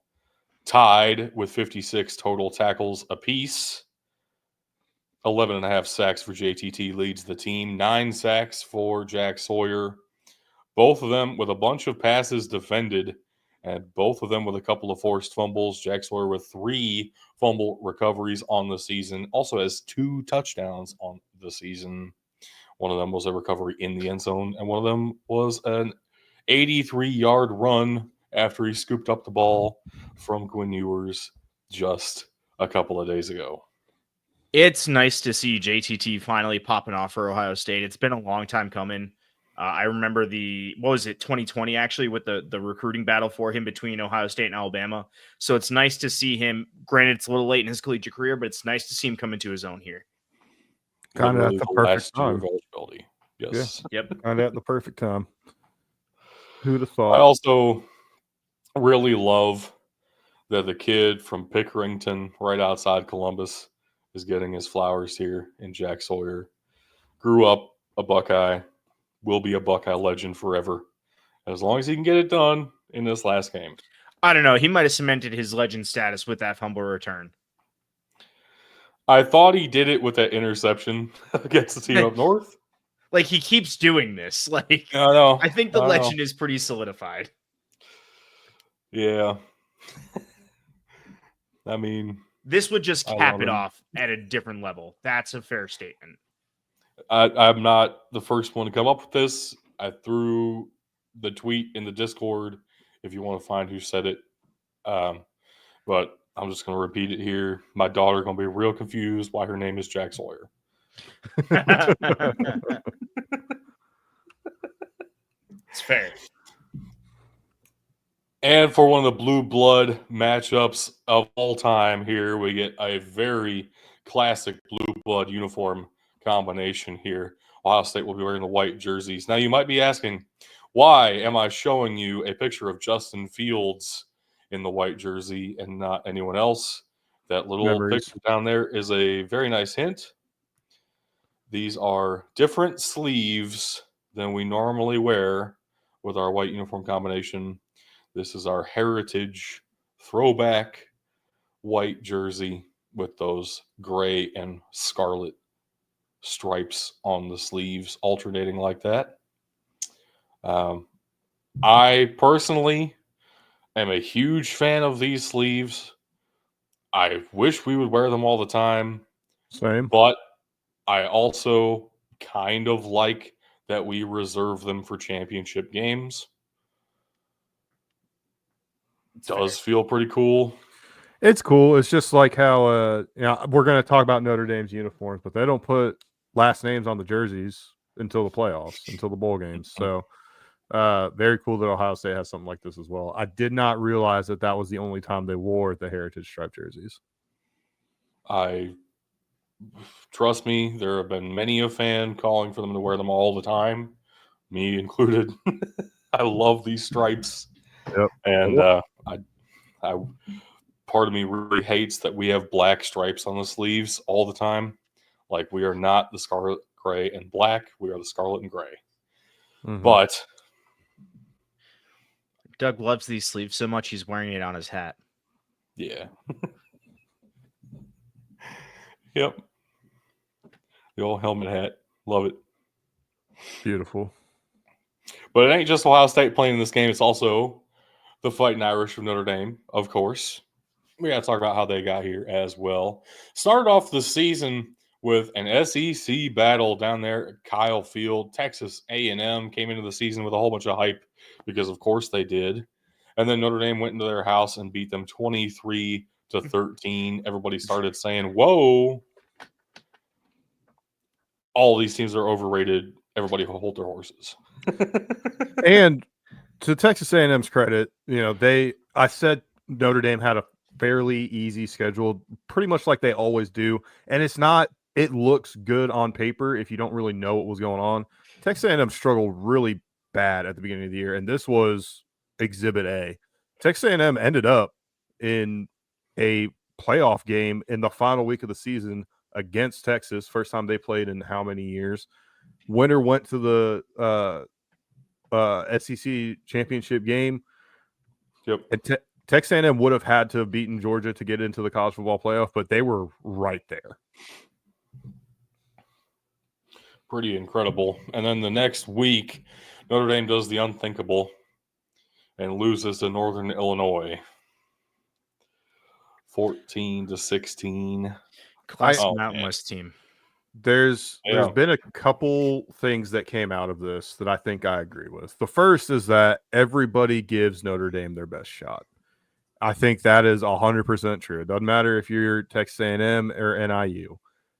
tied with 56 total tackles apiece. 11.5 sacks for JTT leads the team. 9 sacks for Jack Sawyer. Both of them with a bunch of passes defended, and both of them with a couple of forced fumbles. Jack Sawyer with 3 fumble recoveries on the season. Also has 2 touchdowns on the season. One of them was a recovery in the end zone, and one of them was an 83-yard run after he scooped up the ball from Quinn Ewers just a couple of days ago. It's nice to see JTT finally popping off for Ohio State. It's been a long time coming. I remember 2020 actually with the recruiting battle for him between Ohio State and Alabama. So it's nice to see him. Granted, it's a little late in his collegiate career, but it's nice to see him come into his own here. Kind of at the perfect time. Yes. Yeah. Yep. Kind of at the perfect time. Who'd have thought? I also really love that the kid from Pickerington, right outside Columbus, is getting his flowers here in Jack Sawyer. Grew up a Buckeye, will be a Buckeye legend forever, as long as he can get it done in this last game. I don't know. He might have cemented his legend status with that fumble return. I thought he did it with that interception against the team up north. Like, he keeps doing this. Like, I know. I think the legend is pretty solidified. Yeah. I mean, this would just cap it off at a different level. That's a fair statement. I'm not the first one to come up with this. I threw the tweet in the Discord if you want to find who said it. But I'm just going to repeat it here. My daughter going to be real confused why her name is Jack Sawyer. It's fair. And for one of the blue blood matchups of all time here, we get a very classic blue blood uniform combination here. Ohio State will be wearing the white jerseys. Now, you might be asking, why am I showing you a picture of Justin Fields in the white jersey and not anyone else? That little picture down there is a very nice hint. These are different sleeves than we normally wear with our white uniform combination. This is our heritage throwback white jersey with those gray and scarlet stripes on the sleeves alternating like that. I personally am a huge fan of these sleeves. I wish we would wear them all the time, Same. but I also kind of like that we reserve them for championship games. Does feel pretty cool. It's cool. It's just like how we're going to talk about Notre Dame's uniforms, but they don't put last names on the jerseys until the playoffs, until the bowl games. So very cool that Ohio State has something like this as well. I did not realize that was the only time they wore the heritage stripe jerseys. Trust me, there have been many a fan calling for them to wear them all the time, me included. I love these stripes. Yep. And I part of me really hates that we have black stripes on the sleeves all the time. Like, we are not the scarlet, gray, and black. We are the scarlet and gray. Mm-hmm. But Doug loves these sleeves so much he's wearing it on his hat. Yeah. Yep. The old helmet hat. Love it. Beautiful. But it ain't just Ohio State playing in this game. It's also the Fighting Irish of Notre Dame, of course. We got to talk about how they got here as well. Started off the season with an SEC battle down there at Kyle Field. Texas A&M came into the season with a whole bunch of hype because, of course, they did. And then Notre Dame went into their house and beat them 23-13. Everybody started saying, whoa, all these teams are overrated. Everybody hold their horses. And to Texas A&M's credit, I said Notre Dame had a fairly easy schedule, pretty much like they always do. And it looks good on paper if you don't really know what was going on. Texas A&M struggled really bad at the beginning of the year, and this was Exhibit A. Texas A&M ended up in a playoff game in the final week of the season against Texas. First time they played in how many years? Winner went to the SEC championship game. Yep. And Texas A&M would have had to have beaten Georgia to get into the college football playoff, but they were right there. Pretty incredible. And then the next week, Notre Dame does the unthinkable and loses to Northern Illinois 14-16. Classic Mountain West team. There's been a couple things that came out of this that I think I agree with. The first is that everybody gives Notre Dame their best shot. I think that is 100% true. It doesn't matter if you're Texas A&M or NIU.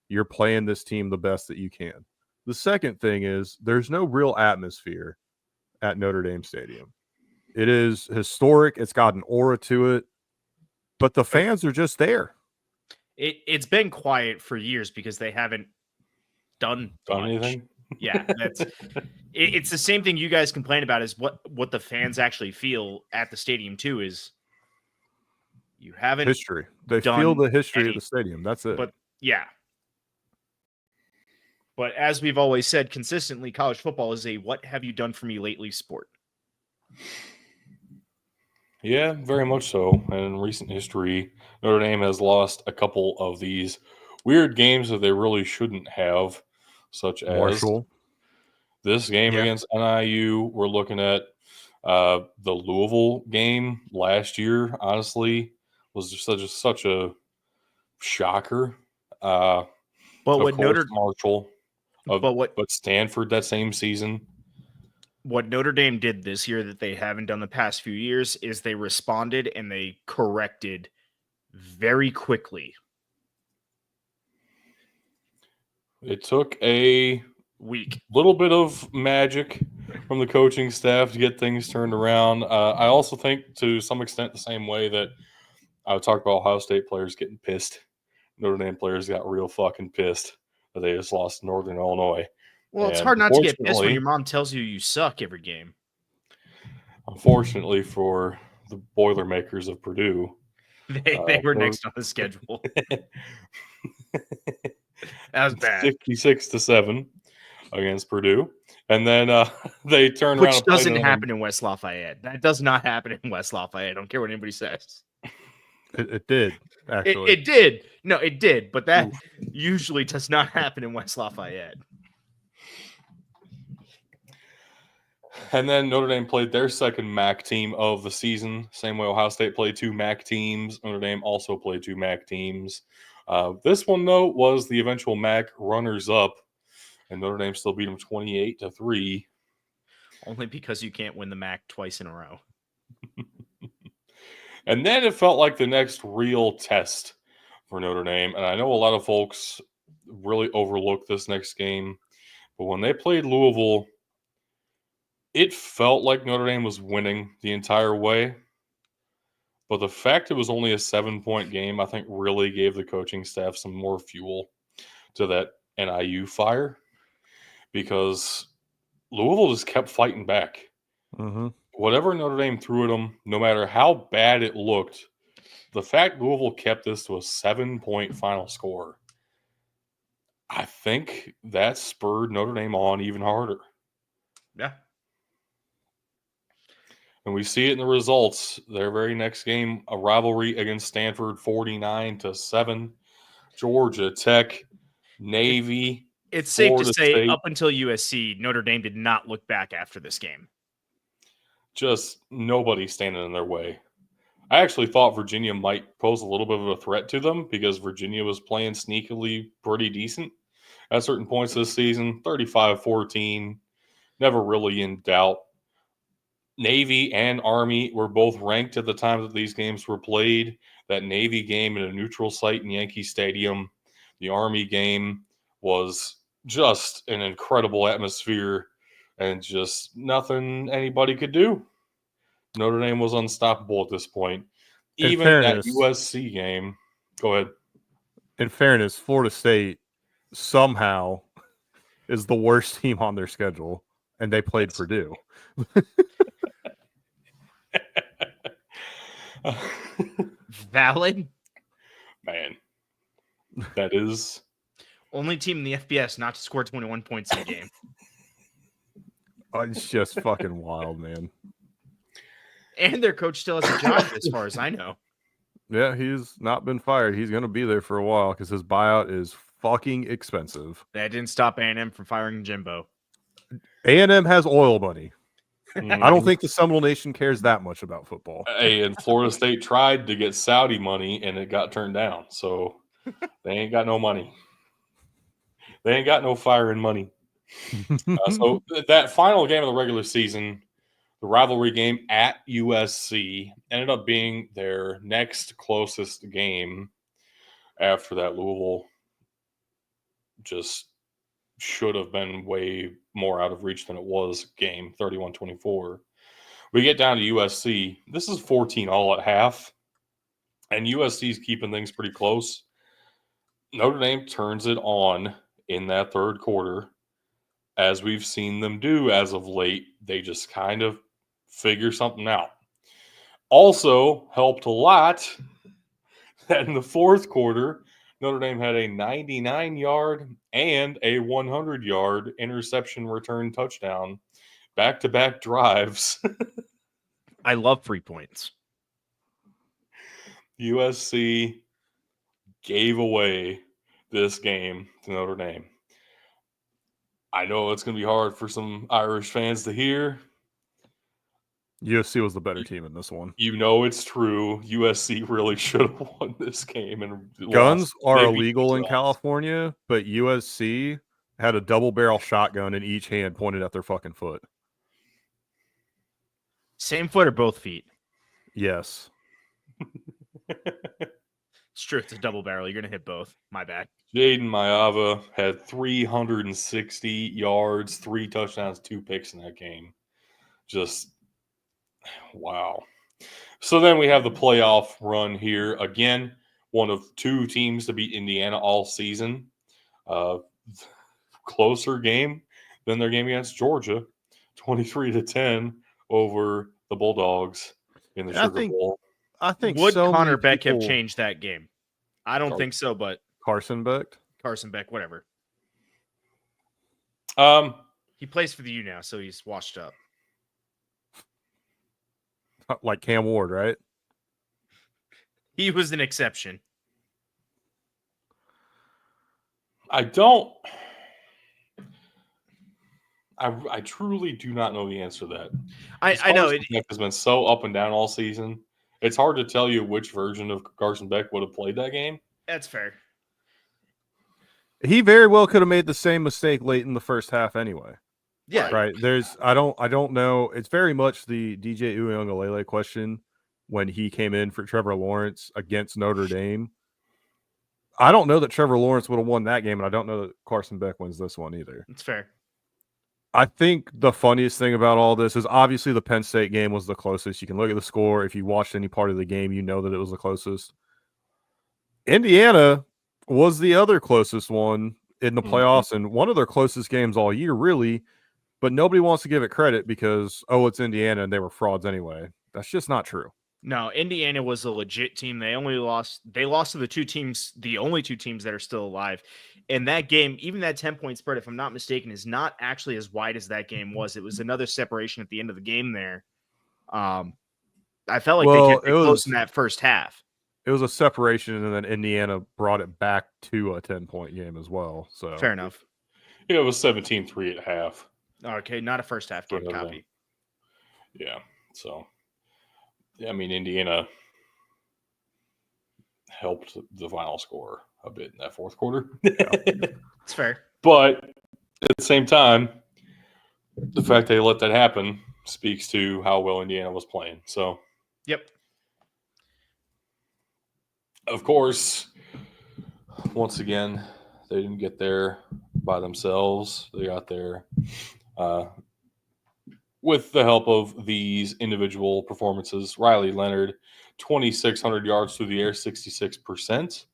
You're playing this team the best that you can. The second thing is there's no real atmosphere at Notre Dame Stadium. It is historic. It's got an aura to it, but the fans are just there. It's been quiet for years because they haven't done anything. Yeah, it's the same thing you guys complain about is what the fans actually feel at the stadium too is you haven't history. They feel the history of the stadium. That's it. But yeah. But as we've always said consistently, college football is a what have you done for me lately sport. Yeah, very much so. And in recent history, Notre Dame has lost a couple of these weird games that they really shouldn't have, such as Marshall. This game against NIU. We're looking at the Louisville game last year, honestly, was just such a shocker. But what Marshall, but Stanford that same season. What Notre Dame did this year that they haven't done the past few years is they responded and they corrected very quickly. It took a week, little bit of magic from the coaching staff to get things turned around. I also think to some extent the same way that I would talk about Ohio State players getting pissed. Notre Dame players got real fucking pissed that they just lost to Northern Illinois. Well, it's hard not to get pissed when your mom tells you suck every game. Unfortunately for the Boilermakers of Purdue, they were next on the schedule. That was bad. 56-7 against Purdue, and then they turn around. Which doesn't happen in West Lafayette. That does not happen in West Lafayette. I don't care what anybody says. It did. Actually, It did. No, it did. But that usually does not happen in West Lafayette. And then Notre Dame played their second MAC team of the season. Same way Ohio State played 2 MAC teams. Notre Dame also played 2 MAC teams. This one, though, was the eventual MAC runners-up, and Notre Dame still beat them 28-3. Only because you can't win the MAC twice in a row. And then it felt like the next real test for Notre Dame. And I know a lot of folks really overlooked this next game. But when they played Louisville, it felt like Notre Dame was winning the entire way. But the fact it was only a 7-point game, I think really gave the coaching staff some more fuel to that NIU fire. Because Louisville just kept fighting back. Mm-hmm. Whatever Notre Dame threw at them, no matter how bad it looked, the fact Louisville kept this to a 7-point final score, I think that spurred Notre Dame on even harder. Yeah. And we see it in the results. Their very next game, a rivalry against Stanford, 49-7. Georgia Tech, Navy. It's safe to Florida say State. up until USC, Notre Dame did not look back after this game. Just nobody standing in their way. I actually thought Virginia might pose a little bit of a threat to them because Virginia was playing sneakily pretty decent at certain points this season. 35-14, never really in doubt. Navy and Army were both ranked at the time that these games were played. That Navy game in a neutral site in Yankee Stadium, the Army game was just an incredible atmosphere and just nothing anybody could do. Notre Dame was unstoppable at this point. Even that USC game. Go ahead. In fairness, Florida State somehow is the worst team on their schedule, and they played Purdue. Valid. Man, that is only team in the FBS not to score 21 points in a game. It's just fucking wild, man. And their coach still has a job, as far as I know. Yeah, he's not been fired. He's going to be there for a while because his buyout is fucking expensive. That didn't stop A&M from firing Jimbo. A&M has oil money. I don't think the Seminole Nation cares that much about football. Hey, and Florida State tried to get Saudi money, and it got turned down. So they ain't got no money. They ain't got no firing money. So that final game of the regular season, the rivalry game at USC, ended up being their next closest game after that. Louisville just should have been way more out of reach than it was game, 31-24. We get down to USC. This is 14-all at half, and USC's keeping things pretty close. Notre Dame turns it on in that third quarter. As we've seen them do as of late, they just kind of figure something out. Also helped a lot that in the fourth quarter, Notre Dame had a 99-yard and a 100-yard interception return touchdown, back-to-back drives. I love 3 points. USC gave away this game to Notre Dame. I know it's going to be hard for some Irish fans to hear. USC was the better team in this one. You know it's true. USC really should have won this game. And guns are illegal in California, but USC had a double-barrel shotgun in each hand pointed at their fucking foot. Same foot or both feet? Yes. It's true. It's a double barrel. You're going to hit both. My bad. Jaden Mayava had 360 yards, 3 touchdowns, 2 picks in that game. Just, wow. So then we have the playoff run here. Again, one of 2 teams to beat Indiana all season. Closer game than their game against Georgia, 23-10 over the Bulldogs in the Sugar Bowl. I think would Connor Beck have changed that game? I don't think so, but Carson Beck, whatever. He plays for the U now, so he's washed up. Like Cam Ward, right? He was an exception. I don't. I truly do not know the answer to that. I know Carson Beck has been so up and down all season. It's hard to tell you which version of Carson Beck would have played that game. That's fair. He very well could have made the same mistake late in the first half anyway. Yeah. Right. I don't know. It's very much the DJ Uiagalelei question when he came in for Trevor Lawrence against Notre Dame. I don't know that Trevor Lawrence would have won that game, and I don't know that Carson Beck wins this one either. It's fair. I think the funniest thing about all this is obviously the Penn State game was the closest. You can look at the score. If you watched any part of the game, you know that it was the closest. Indiana was the other closest one in the playoffs and one of their closest games all year, really. But nobody wants to give it credit because, it's Indiana and they were frauds anyway. That's just not true. No, Indiana was a legit team. They lost to the only two teams that are still alive. And that game, even that 10-point spread, if I'm not mistaken, is not actually as wide as that game was. It was another separation at the end of the game there. I felt like they kept it close in that first half. It was a separation, and then Indiana brought it back to a 10-point game as well. So fair enough. Yeah, it was 17-3 at half. Okay, not a first half game copy. Yeah, so I mean, Indiana helped the final score a bit in that fourth quarter. It's fair. But at the same time, the fact they let that happen speaks to how well Indiana was playing. So, yep. Of course, once again, they didn't get there by themselves. They got there with the help of these individual performances. Riley Leonard, 2,600 yards through the air, 66%,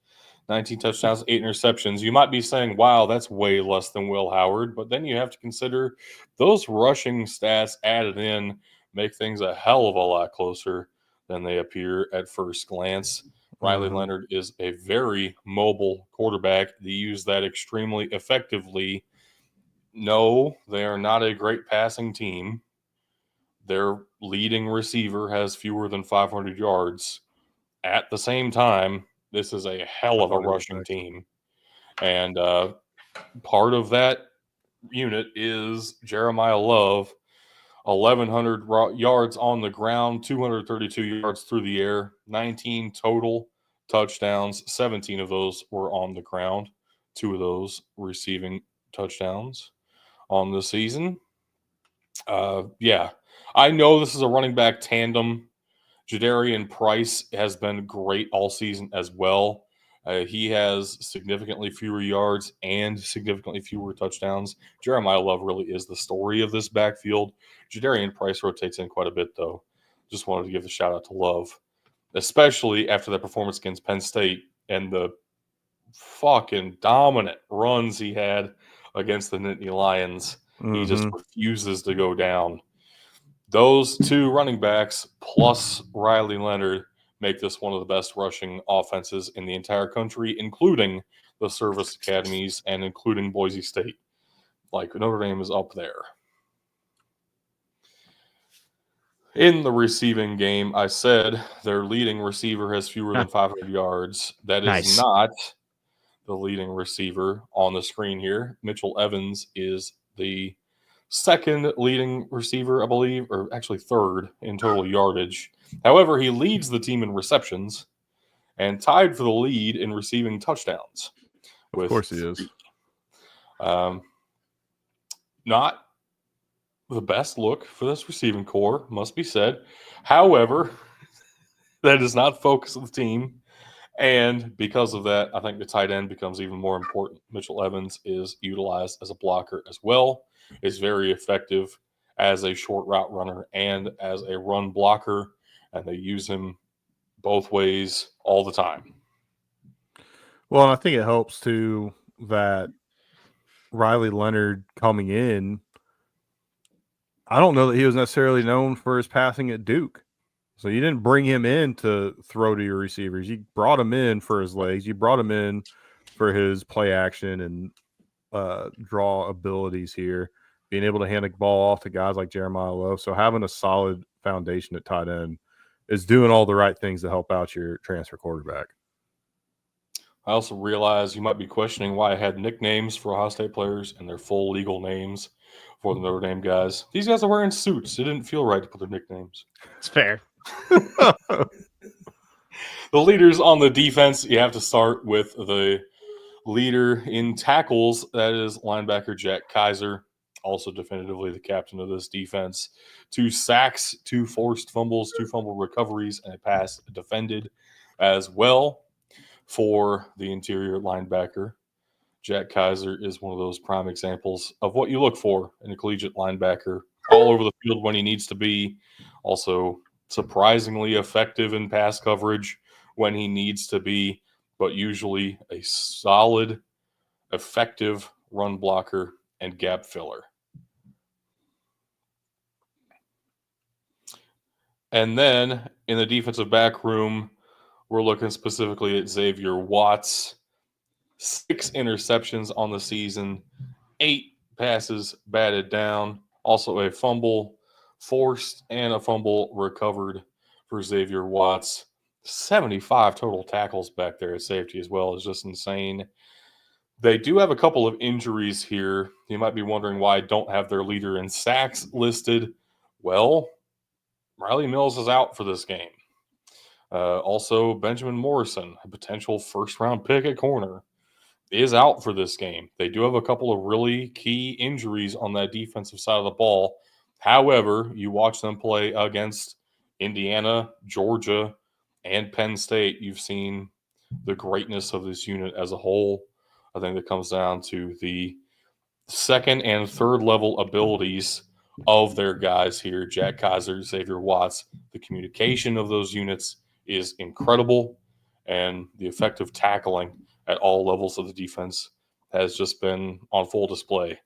19 touchdowns, 8 interceptions. You might be saying, wow, that's way less than Will Howard. But then you have to consider those rushing stats added in make things a hell of a lot closer than they appear at first glance. Riley Leonard is a very mobile quarterback. They use that extremely effectively. No, they are not a great passing team. Their leading receiver has fewer than 500 yards. At the same time, this is a hell of a rushing team. And part of that unit is Jeremiah Love, 1,100 yards on the ground, 232 yards through the air, 19 total touchdowns. 17 of those were on the ground. 2 of those receiving touchdowns on the season. I know this is a running back tandem. Jadarian Price has been great all season as well. He has significantly fewer yards and significantly fewer touchdowns. Jeremiah Love really is the story of this backfield. Jadarian Price rotates in quite a bit, though. Just wanted to give a shout out to Love, especially after that performance against Penn State and the fucking dominant runs he had against the Nittany Lions. He just refuses to go down. Those 2 running backs plus Riley Leonard make this one of the best rushing offenses in the entire country, including the service academies and including Boise State. Like, Notre Dame is up there. In the receiving game, I said their leading receiver has fewer than 500 yards. That is not the leading receiver on the screen here. Mitchell Evans is the second leading receiver, I believe, or actually third in total yardage. However, he leads the team in receptions and tied for the lead in receiving touchdowns. Of course he is. Not the best look for this receiving core, must be said. However, that is not focus of the team. And because of that, I think the tight end becomes even more important. Mitchell Evans is utilized as a blocker as well. Is very effective as a short route runner and as a run blocker, and they use him both ways all the time. Well, I think it helps too that Riley Leonard coming in, I don't know that he was necessarily known for his passing at Duke. So you didn't bring him in to throw to your receivers. You brought him in for his legs. You brought him in for his play action and draw abilities here, being able to hand the ball off to guys like Jeremiah Love. So having a solid foundation at tight end is doing all the right things to help out your transfer quarterback. I also realize you might be questioning why I had nicknames for Ohio State players and their full legal names for the Notre Dame guys. These guys are wearing suits. It didn't feel right to put their nicknames. It's fair. The leaders on the defense, you have to start with the leader in tackles. That is linebacker Jack Kaiser, also definitively the captain of this defense. 2 sacks, 2 forced fumbles, 2 fumble recoveries, and a pass defended as well for the interior linebacker. Jack Kaiser is one of those prime examples of what you look for in a collegiate linebacker, all over the field when he needs to be. Also, surprisingly effective in pass coverage when he needs to be, but usually a solid, effective run blocker and gap filler. And then in the defensive back room, we're looking specifically at Xavier Watts. 6 interceptions on the season, 8 passes batted down, also a fumble forced and a fumble recovered for Xavier Watts. 75 total tackles back there at safety as well is just insane. They do have a couple of injuries here. You might be wondering why I don't have their leader in sacks listed. Well, Riley Mills is out for this game. Also, Benjamin Morrison, a potential first-round pick at corner, is out for this game. They do have a couple of really key injuries on that defensive side of the ball. However, you watch them play against Indiana, Georgia, and Penn State, you've seen the greatness of this unit as a whole. I think that comes down to the second and third level abilities of their guys here, Jack Kaiser, Xavier Watts. The communication of those units is incredible, and the effective tackling at all levels of the defense has just been on full display.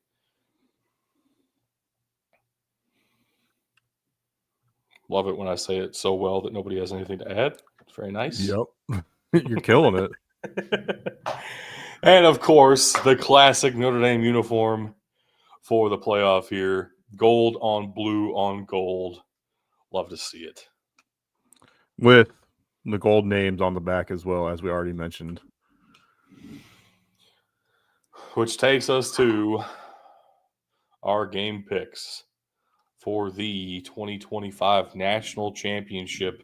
Love it when I say it so well that nobody has anything to add. It's very nice. Yep. You're killing it. And, of course, the classic Notre Dame uniform for the playoff here. Gold on blue on gold. Love to see it. With the gold names on the back as well, as we already mentioned. Which takes us to our game picks for the 2025 National Championship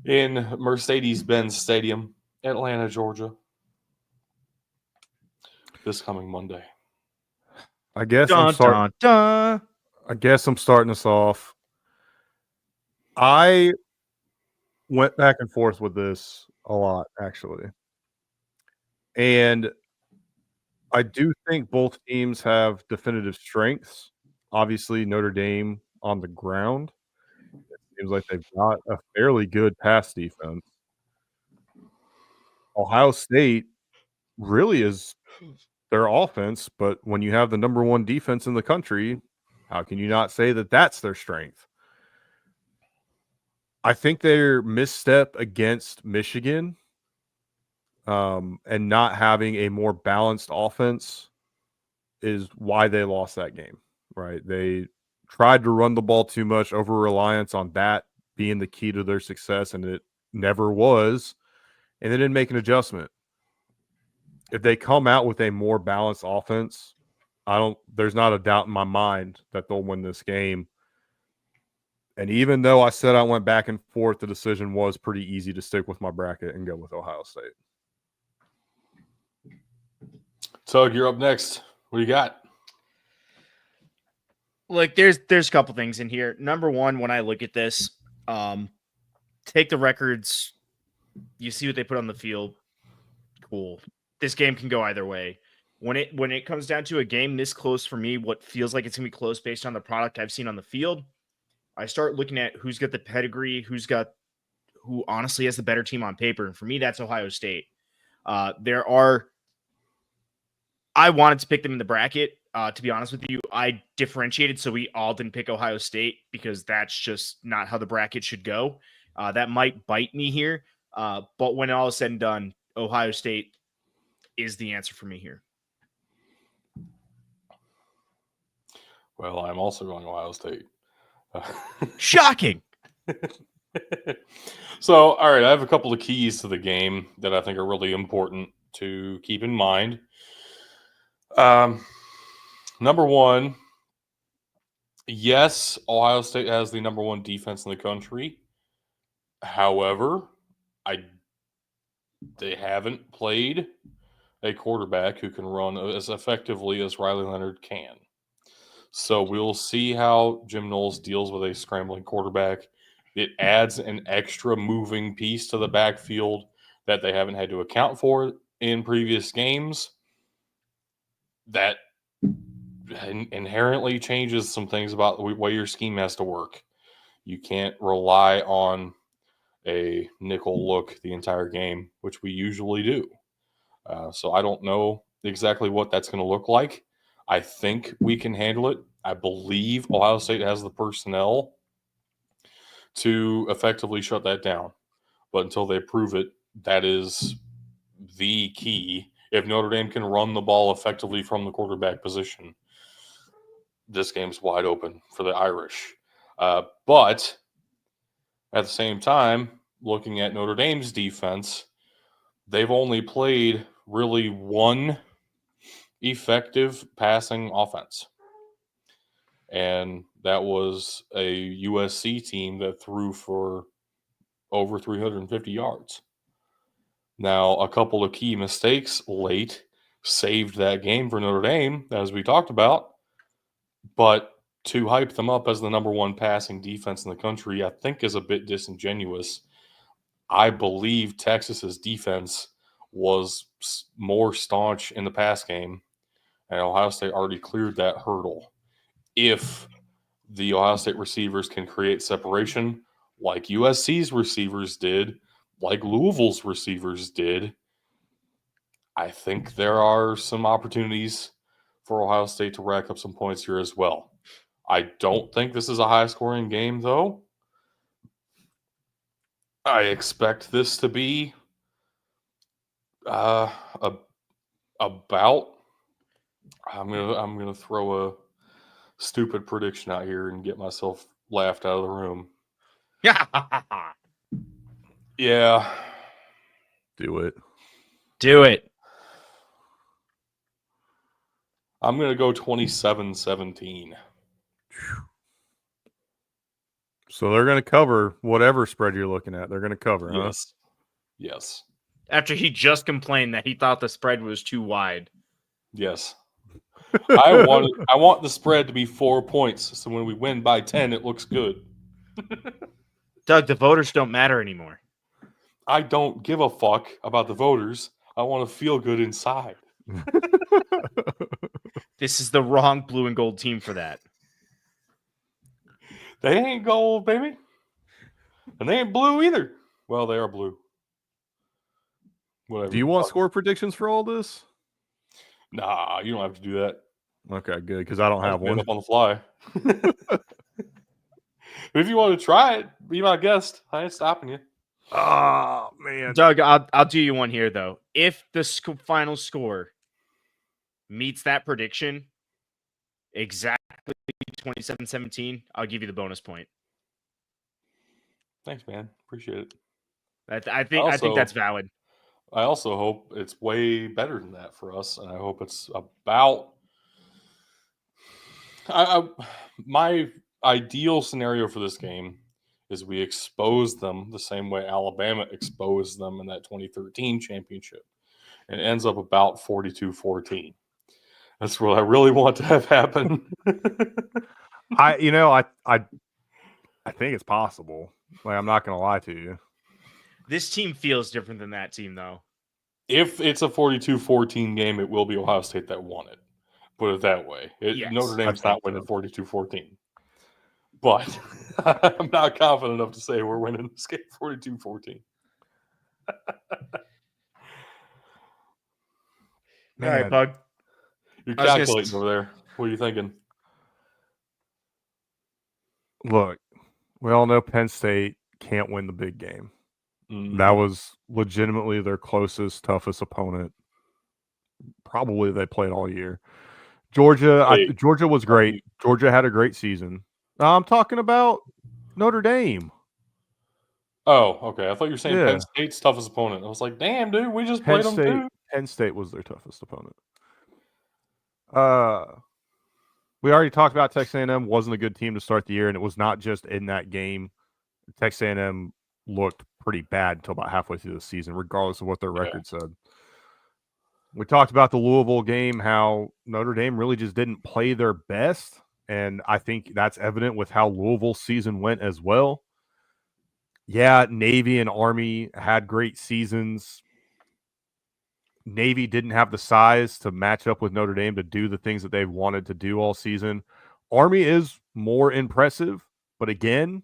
in Mercedes-Benz Stadium, Atlanta, Georgia, this coming Monday. I guess I'm starting us off. I went back and forth with this a lot, actually. And I do think both teams have definitive strengths. Obviously, Notre Dame on the ground. It seems like they've got a fairly good pass defense. Ohio State really is their offense, but when you have the number 1 defense in the country, how can you not say that that's their strength? I think their misstep against Michigan and not having a more balanced offense is why they lost that game, right? They tried to run the ball too much, over-reliance on that being the key to their success, and it never was, and they didn't make an adjustment. If they come out with a more balanced offense, there's not a doubt in my mind that they'll win this game. And even though I said I went back and forth, the decision was pretty easy to stick with my bracket and go with Ohio State. Tug, you're up next. What do you got? Look, there's a couple things in here. Number one, when I look at this, take the records, you see what they put on the field. Cool. This game can go either way. When it comes down to a game this close for me, what feels like it's gonna be close based on the product I've seen on the field, I start looking at who's got the pedigree, who honestly has the better team on paper. And for me, that's Ohio State. I wanted to pick them in the bracket. To be honest with you, I differentiated so we all didn't pick Ohio State because that's just not how the bracket should go. That might bite me here. But when all is said and done, Ohio State is the answer for me here. Well, I'm also going Ohio State. Shocking. So, all right, I have a couple of keys to the game that I think are really important to keep in mind. Number one, yes, Ohio State has the number one defense in the country. However, they haven't played a quarterback who can run as effectively as Riley Leonard can. So we'll see how Jim Knowles deals with a scrambling quarterback. It adds an extra moving piece to the backfield that they haven't had to account for in previous games. That inherently changes some things about the way your scheme has to work. You can't rely on a nickel look the entire game, which we usually do. So I don't know exactly what that's going to look like. I think we can handle it. I believe Ohio State has the personnel to effectively shut that down. But until they prove it, that is the key. If Notre Dame can run the ball effectively from the quarterback position, this game's wide open for the Irish. But at the same time, looking at Notre Dame's defense, they've only played really one effective passing offense. And that was a USC team that threw for over 350 yards. Now, a couple of key mistakes late saved that game for Notre Dame, as we talked about. But to hype them up as the number one passing defense in the country, I think is a bit disingenuous. I believe Texas's defense was more staunch in the pass game, and Ohio State already cleared that hurdle. If the Ohio State receivers can create separation like USC's receivers did, like Louisville's receivers did, I think there are some opportunities for Ohio State to rack up some points here as well. I don't think this is a high-scoring game, though. I expect this to be about. I'm gonna throw a stupid prediction out here and get myself laughed out of the room. Yeah. Do it. Do it. I'm going to go 27-17. So they're going to cover whatever spread you're looking at. They're going to cover, huh? Yes. Yes. After he just complained that he thought the spread was too wide. Yes. I want the spread to be 4 points, so when we win by 10, it looks good. Doug, the voters don't matter anymore. I don't give a fuck about the voters. I want to feel good inside. This is the wrong blue and gold team for that. They ain't gold, baby. And they ain't blue either. Well, they are blue. Whatever. Do you want score predictions for all this? Nah, you don't have to do that. Okay, good, because I don't have one. Up on the fly. If you want to try it, be my guest. I ain't stopping you. Oh, man. Doug, I'll do you one here, though. If the final score meets that prediction, exactly 27-17, I'll give you the bonus point. Thanks, man. Appreciate it. I think that's valid. I also hope it's way better than that for us, and I hope it's about. My ideal scenario for this game is we expose them the same way Alabama exposed them in that 2013 championship, and it ends up about 42-14. That's what I really want to have happen. I think it's possible. Like, I'm not going to lie to you. This team feels different than that team, though. If it's a 42-14 game, it will be Ohio State that won it. Put it that way. Yes, Notre Dame's not winning 42-14. But I'm not confident enough to say we're winning this game 42-14. All right, Bug. You're calculating over there. What are you thinking? Look, we all know Penn State can't win the big game. That was legitimately their closest, toughest opponent. Probably they played all year. Georgia was great. Georgia had a great season. I'm talking about Notre Dame. Oh, okay. I thought you were saying Penn State's toughest opponent. I was like, damn, dude, we just played them too. Penn State was their toughest opponent. We already talked about Texas A&M wasn't a good team to start the year, and it was not just in that game. Texas A&M looked pretty bad until about halfway through the season, regardless of what their record said. We talked about the Louisville game, how Notre Dame really just didn't play their best, and I think that's evident with how Louisville's season went as well. Yeah, Navy and Army had great seasons. Navy didn't have the size to match up with Notre Dame to do the things that they've wanted to do all season. Army is more impressive, but again,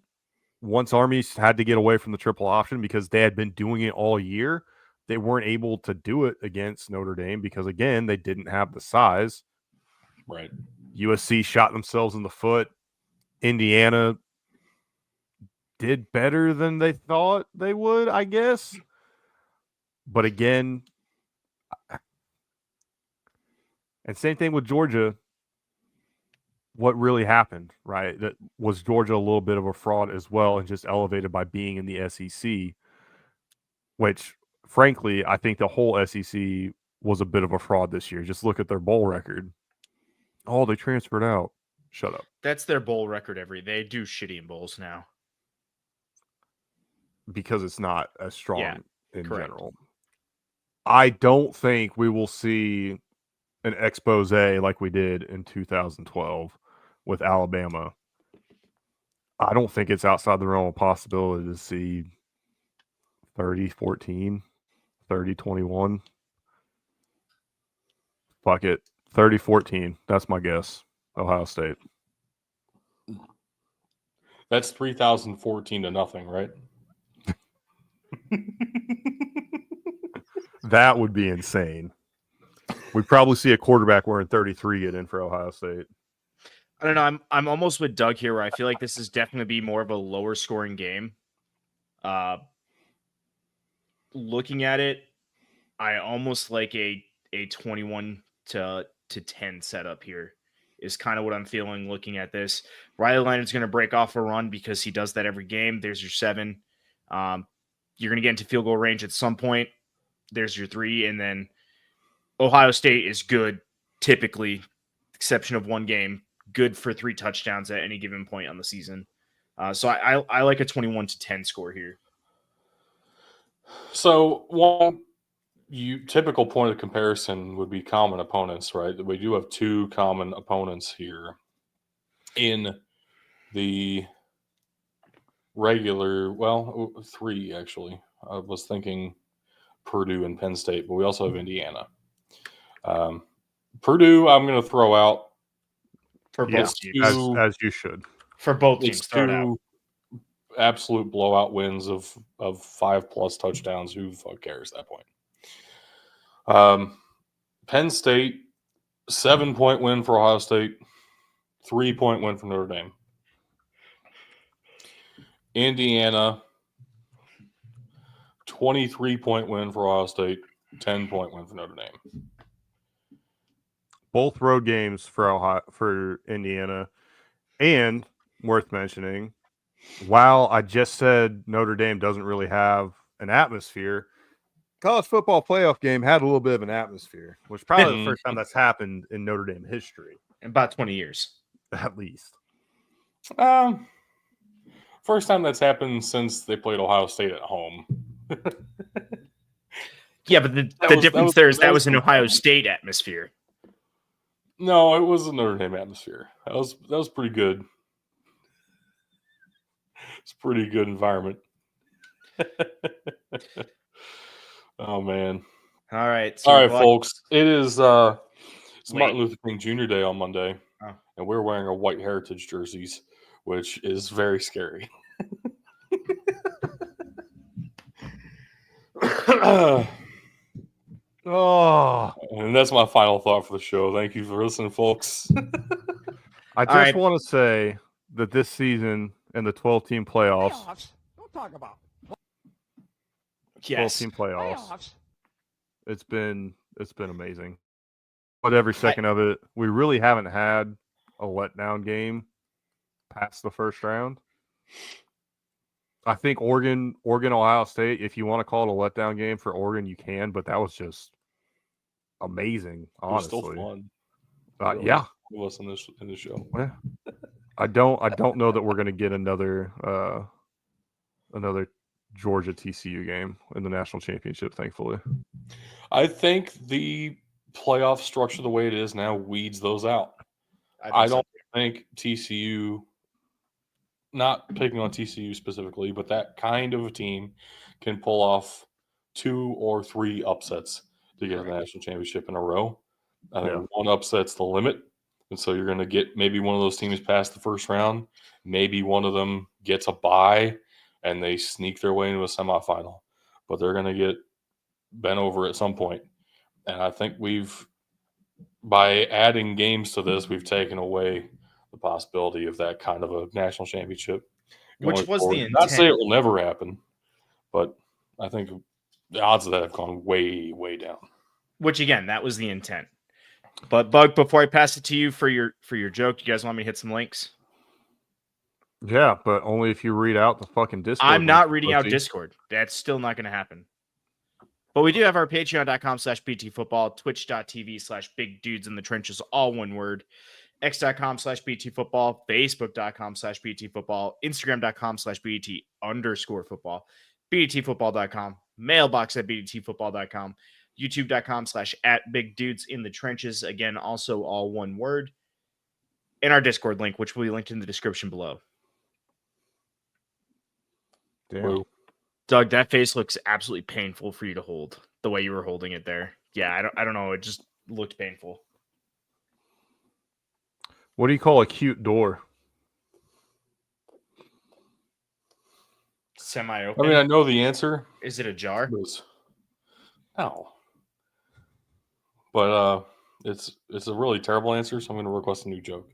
once Army had to get away from the triple option because they had been doing it all year, they weren't able to do it against Notre Dame because, again, they didn't have the size. Right. USC shot themselves in the foot. Indiana did better than they thought they would, I guess. But again, and same thing with Georgia. What really happened, right? That was Georgia a little bit of a fraud as well and just elevated by being in the SEC, which, frankly, I think the whole SEC was a bit of a fraud this year. Just look at their bowl record. Oh, they transferred out. Shut up. That's their bowl record they do shitty in bowls now. Because it's not as strong in correct. general. I don't think we will see an expose like we did in 2012 with Alabama. I don't think it's outside the realm of possibility to see 30-14, 30-21. Fuck it. 30-14. That's my guess. Ohio State. That's 3,014 to nothing, right? That would be insane. We'd probably see a quarterback wearing 33 get in for Ohio State. I don't know. I'm almost with Doug here, where I feel like this is definitely be more of a lower scoring game. Looking at it, I almost like a 21 to 10 setup here is kind of what I'm feeling looking at this. Riley Leonard's going to break off a run because he does that every game. There's your 7. You're going to get into field goal range at some point. There's your 3, and then Ohio State is good, typically, exception of one game, good for 3 touchdowns at any given point on the season. So I like a 21 to 10 score here. So one typical point of comparison would be common opponents, right? We do have 2 common opponents here in the regular, 3 actually. I was thinking Purdue and Penn State, but we also have Indiana. Purdue, I'm going to throw out for both teams, as you should. For both teams, it's 2 absolute blowout wins of 5+ touchdowns. Who the fuck cares at that point? Penn State, 7-point win for Ohio State, 3-point win for Notre Dame. Indiana, 23-point win for Ohio State, 10-point win for Notre Dame. Both road games for Indiana. And worth mentioning, while I just said Notre Dame doesn't really have an atmosphere, college football playoff game had a little bit of an atmosphere, which is probably the first time that's happened in Notre Dame history. In about 20 years. At least. First time that's happened since they played Ohio State at home. Yeah, but the difference there is that was an Ohio State atmosphere. No, it was a Notre Dame atmosphere. That was pretty good. It's a pretty good environment. Oh man! All right, folks. It is it's Martin Luther King Jr. Day on Monday, and we're wearing our white heritage jerseys, which is very scary. Oh, and that's my final thought for the show. Thank you for listening, folks. I just want to say that this season in the 12-team playoffs. Don't talk about 12-team playoffs. It's been amazing. But every second of it, we really haven't had a letdown game past the first round. I think Oregon, Ohio State, if you want to call it a letdown game for Oregon, you can, but that was just amazing. It was Honestly, still fun. Yeah. Was in the show. Yeah. I don't know that we're going to get another Georgia TCU game in the national championship. Thankfully, I think the playoff structure, the way it is now, weeds those out. I don't think TCU, not picking on TCU specifically, but that kind of a team can pull off 2 or 3 upsets to get the national championship in a row. I think one upset's the limit. And so you're going to get maybe one of those teams past the first round. Maybe one of them gets a bye and they sneak their way into a semifinal. But they're going to get bent over at some point. And I think by adding games to this, we've taken away the possibility of that kind of a national championship. Which was the intent. Not to say it will never happen, but I think the odds of that have gone way, way down. Which, again, that was the intent. But, Bug, before I pass it to you for your joke, you guys want me to hit some links? Yeah, but only if you read out the fucking Discord. I'm not reading out Discord. That's still not going to happen. But we do have our patreon.com/BTFootball, twitch.tv/BigDudesInTheTrenches, all one word, x.com/BTFootball, facebook.com/BTFootball, instagram.com/BT_football, BDTfootball.com, mailbox@BDTfootball.com, youtube.com/@BigDudesInTheTrenches, again, also all one word, and our Discord link, which will be linked in the description below. Damn. Doug, that face looks absolutely painful for you to hold the way you were holding it there. Yeah, I don't know. It just looked painful. What do you call a cute door? Semi-open. I mean, I know the answer. Is it a jar? No. But it's a really terrible answer, so I'm going to request a new joke.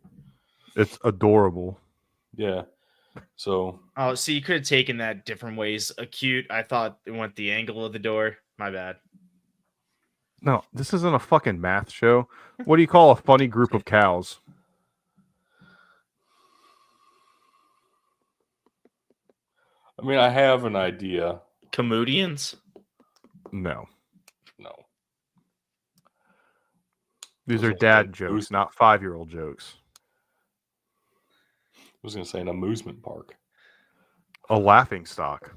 It's adorable. Yeah. So. Oh, see, you could have taken that different ways. Acute. I thought it went the angle of the door. My bad. No, this isn't a fucking math show. What do you call a funny group of cows? I mean, I have an idea. Comedians? No. These are Okay. dad jokes, not 5-year-old jokes. I was going to say an amusement park. A laughing stock.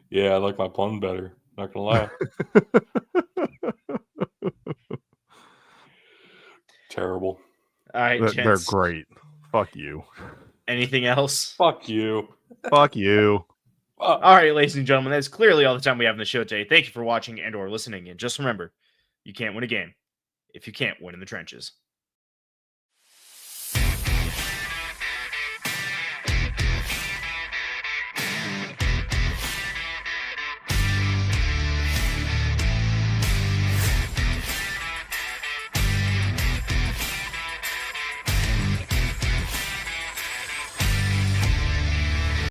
Yeah, I like my pun better. Not going to lie. Terrible. All right, They're great. Fuck you. Anything else? Fuck you. Fuck you. All right, ladies and gentlemen, that's clearly all the time we have in the show today. Thank you for watching and or listening. And just remember, you can't win a game if you can't win in the trenches.